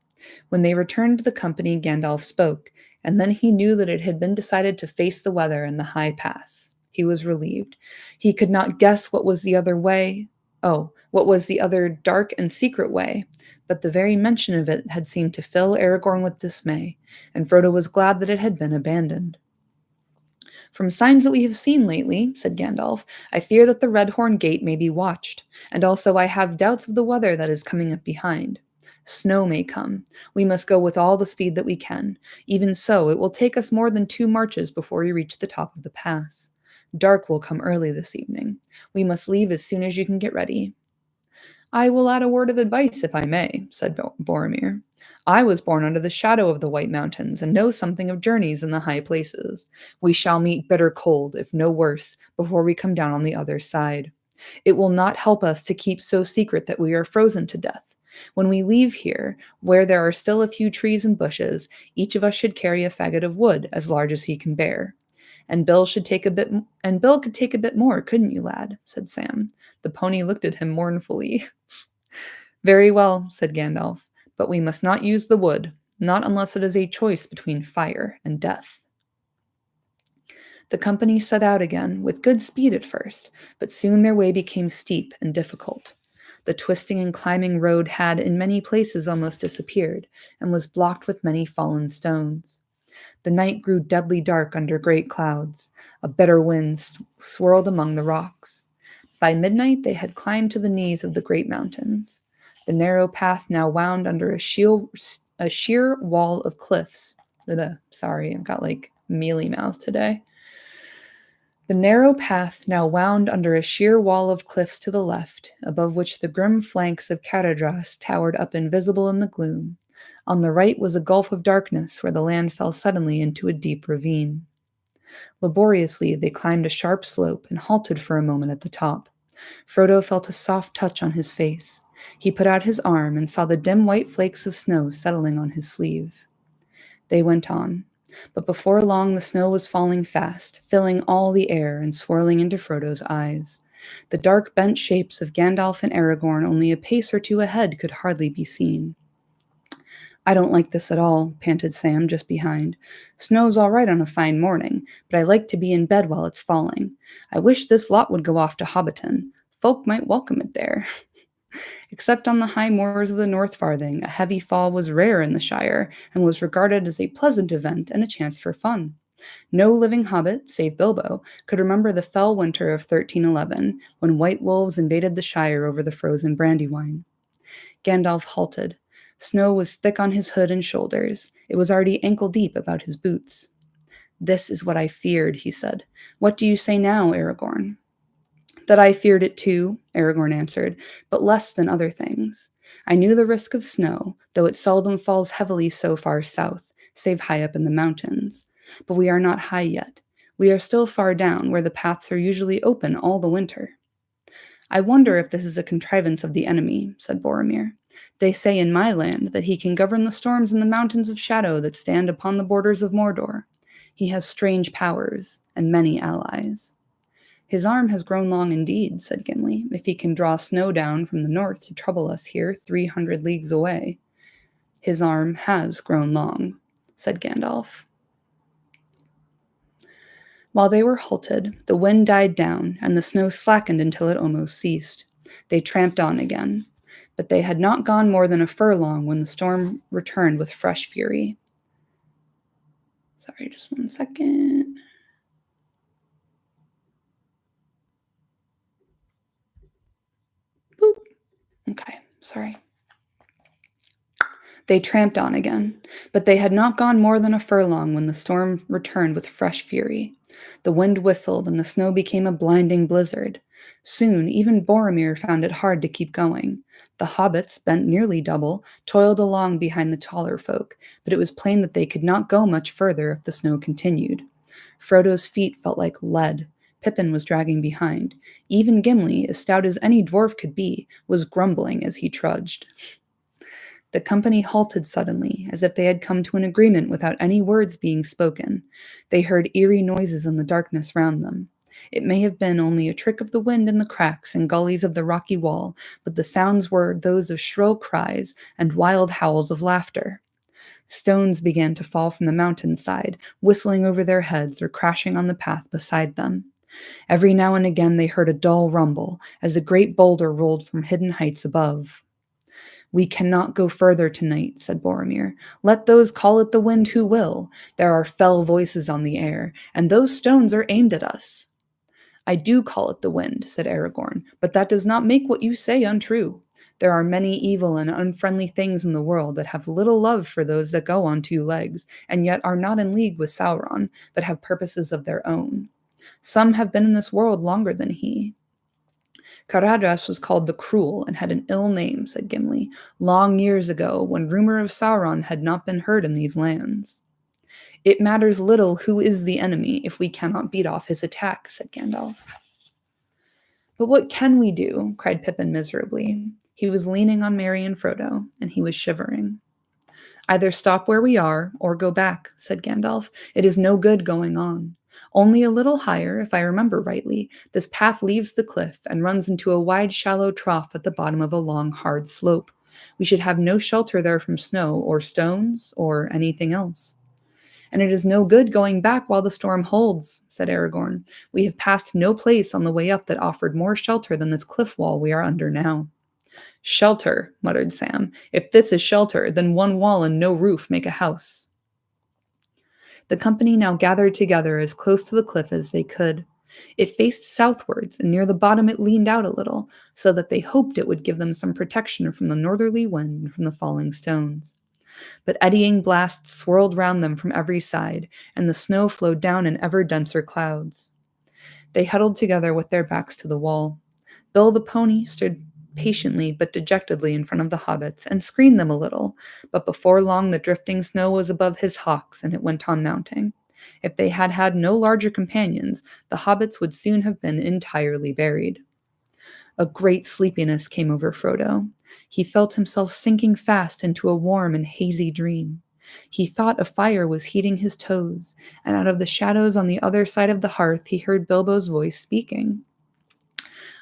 When they returned to the company, Gandalf spoke, and then he knew that it had been decided to face the weather in the high pass. He was relieved. He could not guess what was the other way. What was the other dark and secret way? But the very mention of it had seemed to fill Aragorn with dismay, and Frodo was glad that it had been abandoned. From signs that we have seen lately, said Gandalf, I fear that the Redhorn Gate may be watched, and also I have doubts of the weather that is coming up behind. Snow may come. We must go with all the speed that we can. Even so, it will take us more than 2 marches before we reach the top of the pass. Dark will come early this evening. We must leave as soon as you can get ready. I will add a word of advice, if I may, said Boromir. I was born under the shadow of the White Mountains and know something of journeys in the high places. We shall meet bitter cold, if no worse, before we come down on the other side. It will not help us to keep so secret that we are frozen to death. When we leave here, where there are still a few trees and bushes, each of us should carry a faggot of wood as large as he can bear. And Bill could take a bit more, couldn't you, lad? Said Sam. The pony looked at him mournfully. Very well, said Gandalf, but we must not use the wood, not unless it is a choice between fire and death. The company set out again, with good speed at first, but soon their way became steep and difficult. The twisting and climbing road had in many places almost disappeared, and was blocked with many fallen stones. The night grew deadly dark under great clouds. A bitter wind swirled among the rocks. By midnight they had climbed to the knees of the great mountains. The narrow path now wound under a sheer wall of cliffs. Sorry, I've got mealy mouth today. The narrow path now wound under a sheer wall of cliffs to the left, above which the grim flanks of Caradhras towered up invisible in the gloom. On the right was a gulf of darkness where the land fell suddenly into a deep ravine. Laboriously, they climbed a sharp slope and halted for a moment at the top. Frodo felt a soft touch on his face. He put out his arm and saw the dim white flakes of snow settling on his sleeve. They went on, but before long the snow was falling fast, filling all the air and swirling into Frodo's eyes. The dark bent shapes of Gandalf and Aragorn only a pace or two ahead could hardly be seen. I don't like this at all, panted Sam just behind. Snow's all right on a fine morning, but I like to be in bed while it's falling. I wish this lot would go off to Hobbiton. Folk might welcome it there. Except on the high moors of the North Farthing, a heavy fall was rare in the Shire, and was regarded as a pleasant event and a chance for fun. No living hobbit, save Bilbo, could remember the fell winter of 1311, when white wolves invaded the Shire over the frozen Brandywine. Gandalf halted. Snow was thick on his hood and shoulders. It was already ankle-deep about his boots. This is what I feared, he said. What do you say now, Aragorn? That I feared it too, Aragorn answered, but less than other things. I knew the risk of snow, though it seldom falls heavily so far south, save high up in the mountains. But we are not high yet. We are still far down, where the paths are usually open all the winter. I wonder if this is a contrivance of the enemy, said Boromir. They say in my land that he can govern the storms in the mountains of shadow that stand upon the borders of Mordor. He has strange powers and many allies. His arm has grown long indeed, said Gimli, if he can draw snow down from the north to trouble us here 300 leagues away. His arm has grown long, said Gandalf. While they were halted, the wind died down, and the snow slackened until it almost ceased. They tramped on again, but they had not gone more than a furlong when the storm returned with fresh fury. Sorry, just one second. Boop. Okay, sorry. They tramped on again, but they had not gone more than a furlong when the storm returned with fresh fury. The wind whistled, and the snow became a blinding blizzard. Soon, even Boromir found it hard to keep going. The hobbits, bent nearly double, toiled along behind the taller folk, but it was plain that they could not go much further if the snow continued. Frodo's feet felt like lead. Pippin was dragging behind. Even Gimli, as stout as any dwarf could be, was grumbling as he trudged. The company halted suddenly, as if they had come to an agreement without any words being spoken. They heard eerie noises in the darkness round them. It may have been only a trick of the wind in the cracks and gullies of the rocky wall, but the sounds were those of shrill cries and wild howls of laughter. Stones began to fall from the mountainside, whistling over their heads or crashing on the path beside them. Every now and again they heard a dull rumble, as a great boulder rolled from hidden heights above. We cannot go further tonight, said Boromir. Let those call it the wind who will. There are fell voices on the air, and those stones are aimed at us. I do call it the wind, said Aragorn, but that does not make what you say untrue. There are many evil and unfriendly things in the world that have little love for those that go on two legs, and yet are not in league with Sauron, but have purposes of their own. Some have been in this world longer than he. Caradhras was called the Cruel and had an ill name, said Gimli, long years ago when rumor of Sauron had not been heard in these lands. It matters little who is the enemy if we cannot beat off his attack, said Gandalf. But what can we do? Cried Pippin miserably. He was leaning on Merry and Frodo, and he was shivering. Either stop where we are or go back, said Gandalf. It is no good going on. Only a little higher, if I remember rightly, this path leaves the cliff and runs into a wide, shallow trough at the bottom of a long, hard slope. We should have no shelter there from snow or stones or anything else. And it is no good going back while the storm holds, said Aragorn. We have passed no place on the way up that offered more shelter than this cliff wall we are under now. Shelter, muttered Sam. If this is shelter, then one wall and no roof make a house. The company now gathered together as close to the cliff as they could. It faced southwards, and near the bottom it leaned out a little, so that they hoped it would give them some protection from the northerly wind and from the falling stones. But eddying blasts swirled round them from every side, and the snow flowed down in ever denser clouds. They huddled together with their backs to the wall. Bill the pony stood patiently but dejectedly in front of the hobbits and screened them a little, but before long the drifting snow was above his hocks and it went on mounting. If they had had no larger companions, the hobbits would soon have been entirely buried. A great sleepiness came over Frodo. He felt himself sinking fast into a warm and hazy dream. He thought a fire was heating his toes, and out of the shadows on the other side of the hearth he heard Bilbo's voice speaking.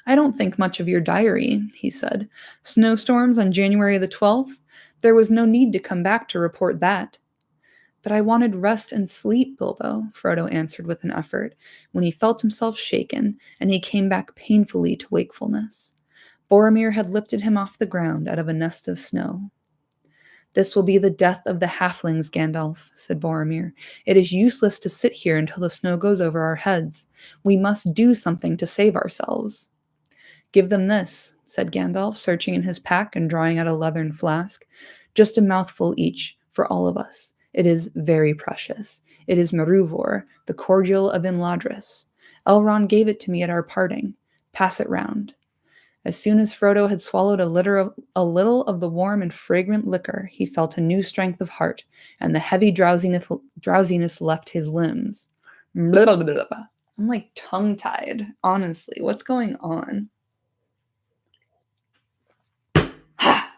I don't think much of your diary, he said. Snowstorms on January the 12th? There was no need to come back to report that. But I wanted rest and sleep, Bilbo, Frodo answered with an effort, when he felt himself shaken, and he came back painfully to wakefulness. Boromir had lifted him off the ground out of a nest of snow. This will be the death of the halflings, Gandalf, said Boromir. It is useless to sit here until the snow goes over our heads. We must do something to save ourselves. Give them this, said Gandalf, searching in his pack and drawing out a leathern flask. Just a mouthful each, for all of us. It is very precious. It is Meruvor, the cordial of Imladris. Elrond gave it to me at our parting. Pass it round. As soon as Frodo had swallowed a little of the warm and fragrant liquor, he felt a new strength of heart, and the heavy drowsiness left his limbs. Blah, blah, blah, blah. I'm like tongue-tied, honestly. What's going on? Ha!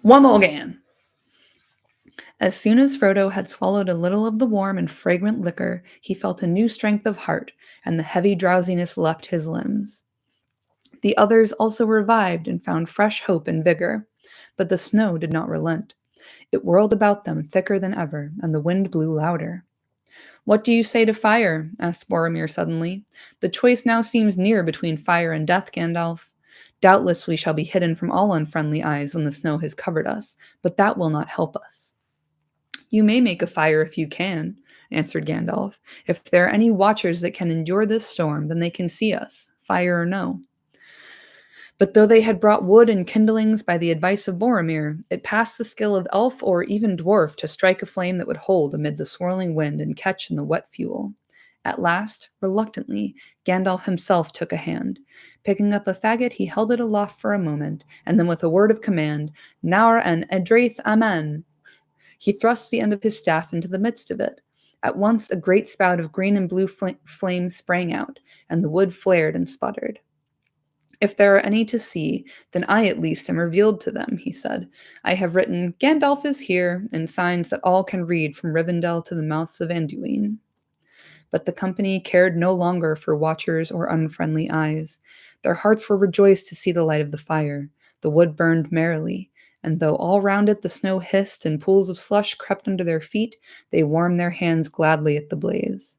One more again. As soon as Frodo had swallowed a little of the warm and fragrant liquor, he felt a new strength of heart, and the heavy drowsiness left his limbs. The others also revived and found fresh hope and vigor, but the snow did not relent. It whirled about them thicker than ever, and the wind blew louder. "What do you say to fire?" asked Boromir suddenly. "The choice now seems near between fire and death, Gandalf. Doubtless we shall be hidden from all unfriendly eyes when the snow has covered us, but that will not help us." "You may make a fire if you can," answered Gandalf. "If there are any watchers that can endure this storm, then they can see us, fire or no." But though they had brought wood and kindlings by the advice of Boromir, it passed the skill of elf or even dwarf to strike a flame that would hold amid the swirling wind and catch in the wet fuel. At last, reluctantly, Gandalf himself took a hand. Picking up a faggot, he held it aloft for a moment, and then with a word of command, "Naur an Edraith Amen," he thrust the end of his staff into the midst of it. At once a great spout of green and blue flame sprang out, and the wood flared and sputtered. "If there are any to see, then I at least am revealed to them," he said. "I have written, 'Gandalf is here,' in signs that all can read from Rivendell to the mouths of Anduin." But the company cared no longer for watchers or unfriendly eyes. Their hearts were rejoiced to see the light of the fire. The wood burned merrily, and though all round it the snow hissed and pools of slush crept under their feet, they warmed their hands gladly at the blaze.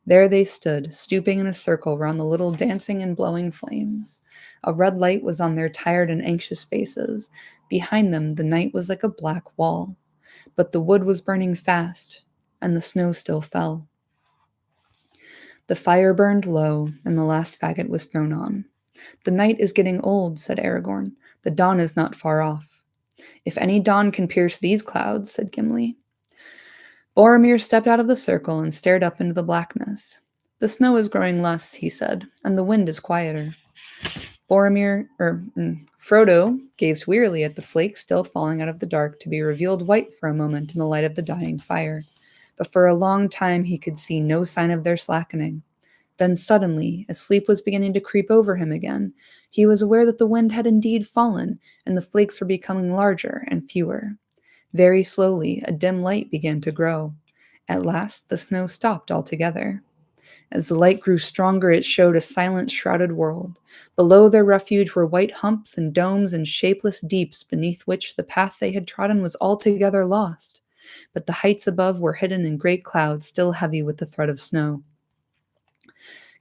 There they stood, stooping in a circle round the little dancing and blowing flames. A red light was on their tired and anxious faces. Behind them, the night was like a black wall. But the wood was burning fast, and the snow still fell. The fire burned low, and the last faggot was thrown on. "The night is getting old," said Aragorn. "The dawn is not far off." "If any dawn can pierce these clouds," said Gimli. Boromir stepped out of the circle and stared up into the blackness. "The snow is growing less," he said, "and the wind is quieter." Frodo gazed wearily at the flakes still falling out of the dark to be revealed white for a moment in the light of the dying fire. But for a long time he could see no sign of their slackening. Then suddenly, as sleep was beginning to creep over him again, he was aware that the wind had indeed fallen, and the flakes were becoming larger and fewer. Very slowly, a dim light began to grow. At last, the snow stopped altogether. As the light grew stronger, it showed a silent, shrouded world. Below their refuge were white humps and domes and shapeless deeps beneath which the path they had trodden was altogether lost. But the heights above were hidden in great clouds, still heavy with the threat of snow.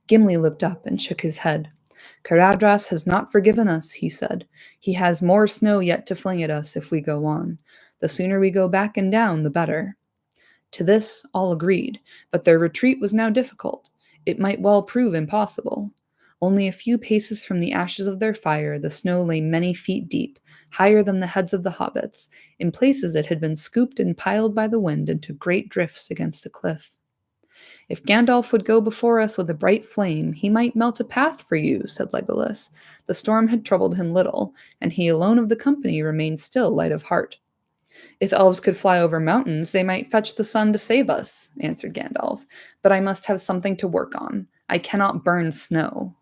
Gimli looked up and shook his head. "Caradhras has not forgiven us," he said. "He has more snow yet to fling at us if we go on. The sooner we go back and down, the better." To this all agreed, but their retreat was now difficult. It might well prove impossible. Only a few paces from the ashes of their fire, the snow lay many feet deep, higher than the heads of the hobbits. In places it had been scooped and piled by the wind into great drifts against the cliff. "If Gandalf would go before us with a bright flame, he might melt a path for you," said Legolas. The storm had troubled him little, and he alone of the company remained still light of heart. "If elves could fly over mountains, they might fetch the sun to save us," answered Gandalf. "But I must have something to work on. I cannot burn snow."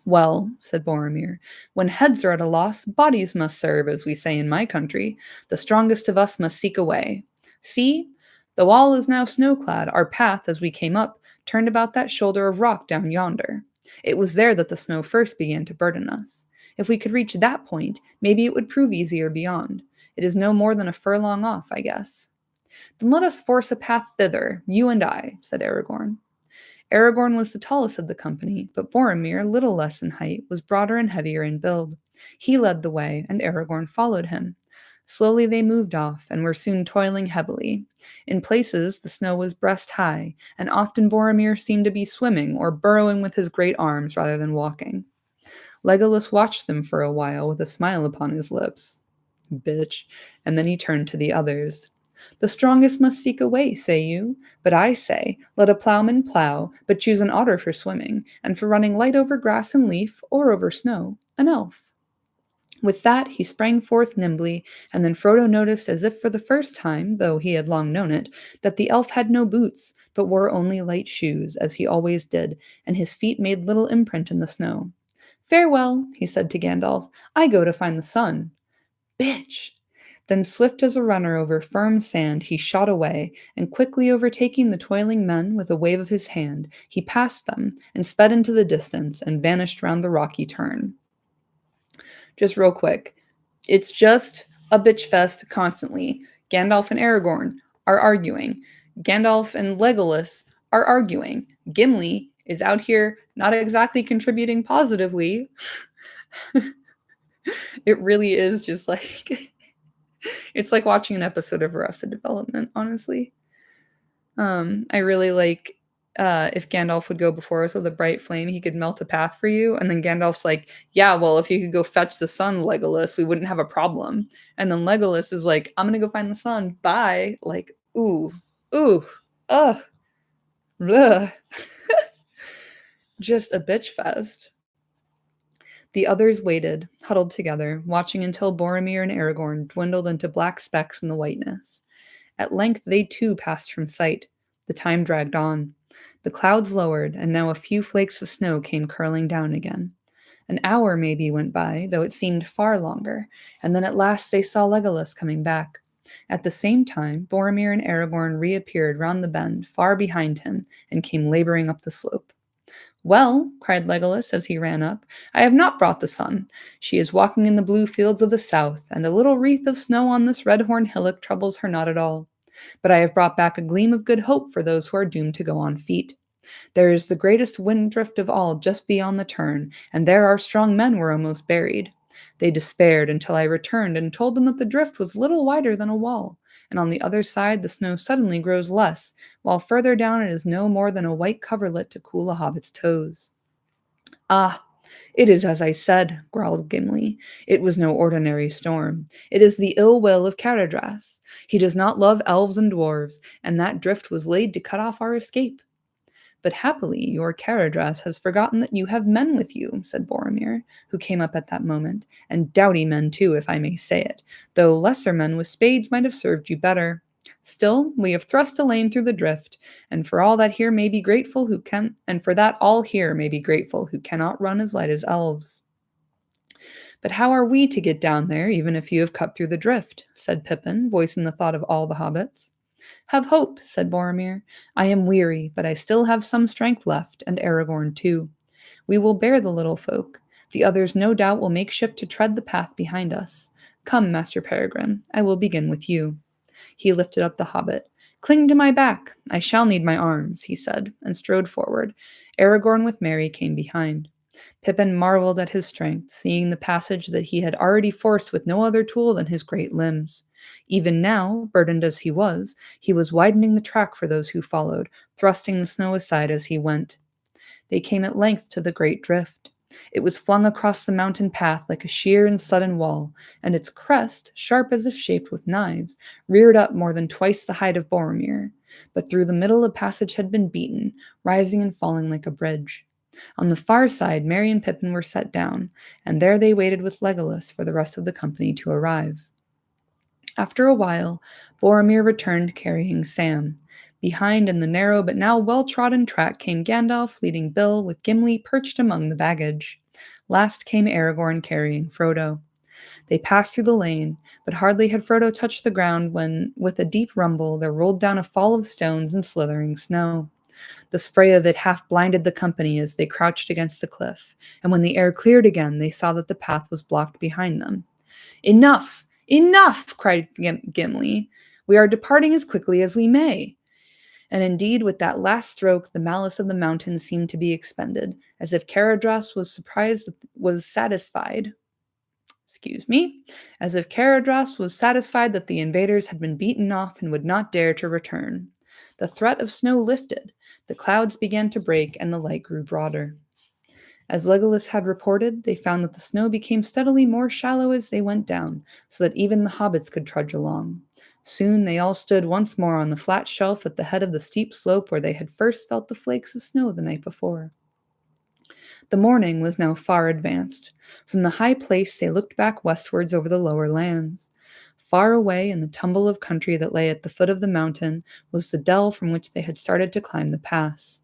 "Well," said Boromir, "when heads are at a loss, bodies must serve, as we say in my country. The strongest of us must seek a way. See, though all is now snow-clad, our path, as we came up, turned about that shoulder of rock down yonder. It was there that the snow first began to burden us. If we could reach that point, maybe it would prove easier beyond. It is no more than a furlong off, I guess." "Then let us force a path thither, you and I," said Aragorn. Aragorn was the tallest of the company, but Boromir, little less in height, was broader and heavier in build. He led the way, and Aragorn followed him. Slowly they moved off, and were soon toiling heavily. In places the snow was breast high, and often Boromir seemed to be swimming or burrowing with his great arms rather than walking. Legolas watched them for a while with a smile upon his lips. "Bitch," and then he turned to the others. "The strongest must seek a way, say you? But I say, let a plowman plow, but choose an otter for swimming, and for running light over grass and leaf, or over snow. An elf. With that, he sprang forth nimbly, and then Frodo noticed, as if for the first time, though he had long known it, that the elf had no boots, but wore only light shoes, as he always did, and his feet made little imprint in the snow. Farewell, he said to Gandalf. I go to find the sun. Bitch! Then, swift as a runner over firm sand, he shot away, and quickly overtaking the toiling men with a wave of his hand, he passed them and sped into the distance and vanished round the rocky turn. Just real quick, it's just a bitch fest constantly. Gandalf and Aragorn are arguing. Gandalf and Legolas are arguing. Gimli is out here not exactly contributing positively. It really is just like it's like watching an episode of Arrested Development, honestly. I really like if Gandalf would go before us with a bright flame, he could melt a path for you. And then Gandalf's like, yeah, well, if you could go fetch the sun, Legolas, we wouldn't have a problem. And then Legolas is like, I'm going to go find the sun. Bye. Like, ooh, ugh, bleh. Just a bitch fest. The others waited, huddled together, watching until Boromir and Aragorn dwindled into black specks in the whiteness. At length they too passed from sight. The time dragged on. The clouds lowered, and now a few flakes of snow came curling down again. An hour maybe went by, though it seemed far longer, and then at last they saw Legolas coming back. At the same time, Boromir and Aragorn reappeared round the bend, far behind him, and came laboring up the slope. Well, cried Legolas as he ran up, I have not brought the sun. She is walking in the blue fields of the south, and the little wreath of snow on this red-horn hillock troubles her not at all. But I have brought back a gleam of good hope for those who are doomed to go on feet. There is the greatest wind drift of all just beyond the turn, and there our strong men were almost buried. They despaired until I returned and told them that the drift was little wider than a wall, and on the other side the snow suddenly grows less, while further down it is no more than a white coverlet to cool a hobbit's toes. Ah, it is as I said, growled Gimli. It was no ordinary storm. It is the ill will of Caradras. He does not love elves and dwarves, and that drift was laid to cut off our escape. But happily your Caradras has forgotten that you have men with you, said Boromir, who came up at that moment, and doughty men too, if I may say it, though lesser men with spades might have served you better. Still, we have thrust a lane through the drift, and for all that here may be grateful who can, and for that all here may be grateful who cannot run as light as elves. But how are we to get down there, even if you have cut through the drift? Said Pippin, voicing the thought of all the hobbits. Have hope, said Boromir. I am weary, but I still have some strength left, and Aragorn too. We will bear the little folk. The others no doubt will make shift to tread the path behind us. Come, Master Peregrine, I will begin with you. He lifted up the hobbit. Cling to my back. I shall need my arms, he said, and strode forward. Aragorn with Merry came behind. Pippin marveled at his strength, seeing the passage that he had already forced with no other tool than his great limbs. Even now, burdened as he was widening the track for those who followed, thrusting the snow aside as he went. They came at length to the great drift. It was flung across the mountain path like a sheer and sudden wall, and its crest, sharp as if shaped with knives, reared up more than twice the height of Boromir. But through the middle the passage had been beaten, rising and falling like a bridge. On the far side, Merry and Pippin were set down, and there they waited with Legolas for the rest of the company to arrive. After a while, Boromir returned carrying Sam. Behind, in the narrow but now well-trodden track, came Gandalf, leading Bill, with Gimli perched among the baggage. Last came Aragorn carrying Frodo. They passed through the lane, but hardly had Frodo touched the ground when, with a deep rumble, there rolled down a fall of stones and slithering snow. The spray of it half blinded the company as they crouched against the cliff, and when the air cleared again, they saw that the path was blocked behind them. Enough! Enough! Cried Gimli. We are departing as quickly as we may. And indeed, with that last stroke, the malice of the mountain seemed to be expended, as if Caradras was satisfied that the invaders had been beaten off and would not dare to return. The threat of snow lifted, the clouds began to break, and the light grew broader. As Legolas had reported, they found that the snow became steadily more shallow as they went down, so that even the hobbits could trudge along. Soon they all stood once more on the flat shelf at the head of the steep slope where they had first felt the flakes of snow the night before. The morning was now far advanced. From the high place they looked back westwards over the lower lands. Far away in the tumble of country that lay at the foot of the mountain was the dell from which they had started to climb the pass.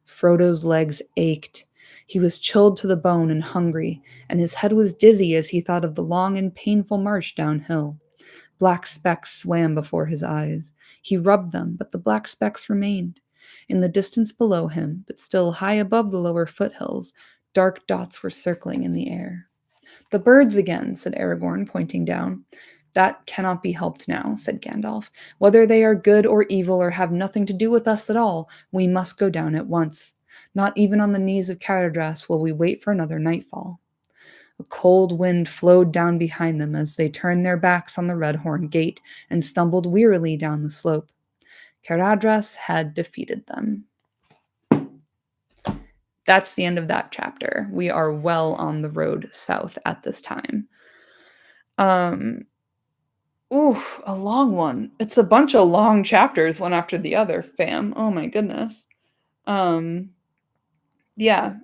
Frodo's legs ached. He was chilled to the bone and hungry, and his head was dizzy as he thought of the long and painful march downhill. Black specks swam before his eyes. He rubbed them, but the black specks remained. In the distance below him, but still high above the lower foothills, dark dots were circling in the air. "The birds again," said Aragorn, pointing down. "That cannot be helped now," said Gandalf. "Whether they are good or evil or have nothing to do with us at all, we must go down at once. Not even on the knees of Caradhras will we wait for another nightfall." A cold wind flowed down behind them as they turned their backs on the Redhorn Gate and stumbled wearily down the slope. Caradhras had defeated them. That's the end of that chapter. We are well on the road south at this time. Ooh, a long one. It's a bunch of long chapters, one after the other, fam. Oh my goodness. Um, yeah,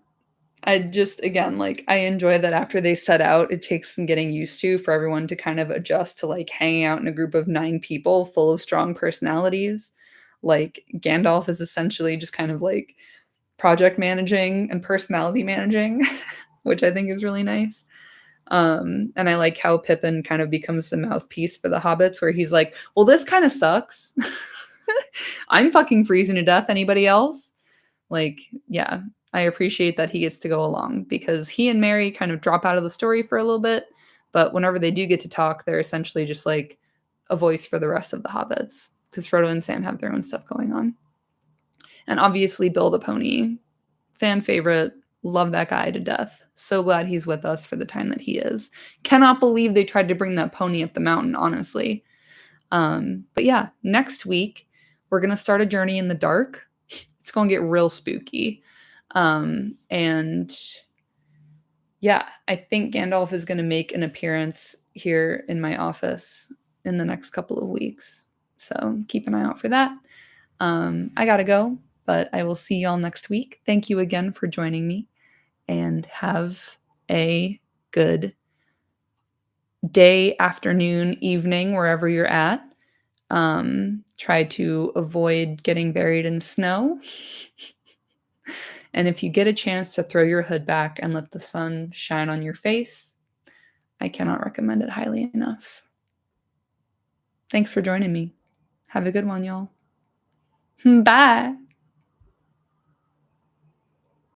I just, again, like, I enjoy that after they set out, it takes some getting used to for everyone to kind of adjust to, like, hanging out in a group of 9 people full of strong personalities. Like, Gandalf is essentially just kind of, like, project managing and personality managing, which I think is really nice. And I like how Pippin kind of becomes the mouthpiece for the hobbits, where he's like, "Well, this kind of sucks. I'm fucking freezing to death. Anybody else?" Like, yeah, I appreciate that he gets to go along because he and Merry kind of drop out of the story for a little bit, but whenever they do get to talk, they're essentially just like a voice for the rest of the hobbits because Frodo and Sam have their own stuff going on. And obviously, Bill the Pony, fan favorite. Love that guy to death. So glad he's with us for the time that he is. Cannot believe they tried to bring that pony up the mountain, honestly. But yeah, next week, we're going to start a journey in the dark. It's going to get real spooky. And yeah, I think Gandalf is going to make an appearance here in my office in the next couple of weeks. So keep an eye out for that. I got to go, but I will see y'all next week. Thank you again for joining me, and have a good day, afternoon, evening, wherever you're at. Try to avoid getting buried in snow. And if you get a chance to throw your hood back and let the sun shine on your face, I cannot recommend it highly enough. Thanks for joining me. Have a good one, y'all. Bye.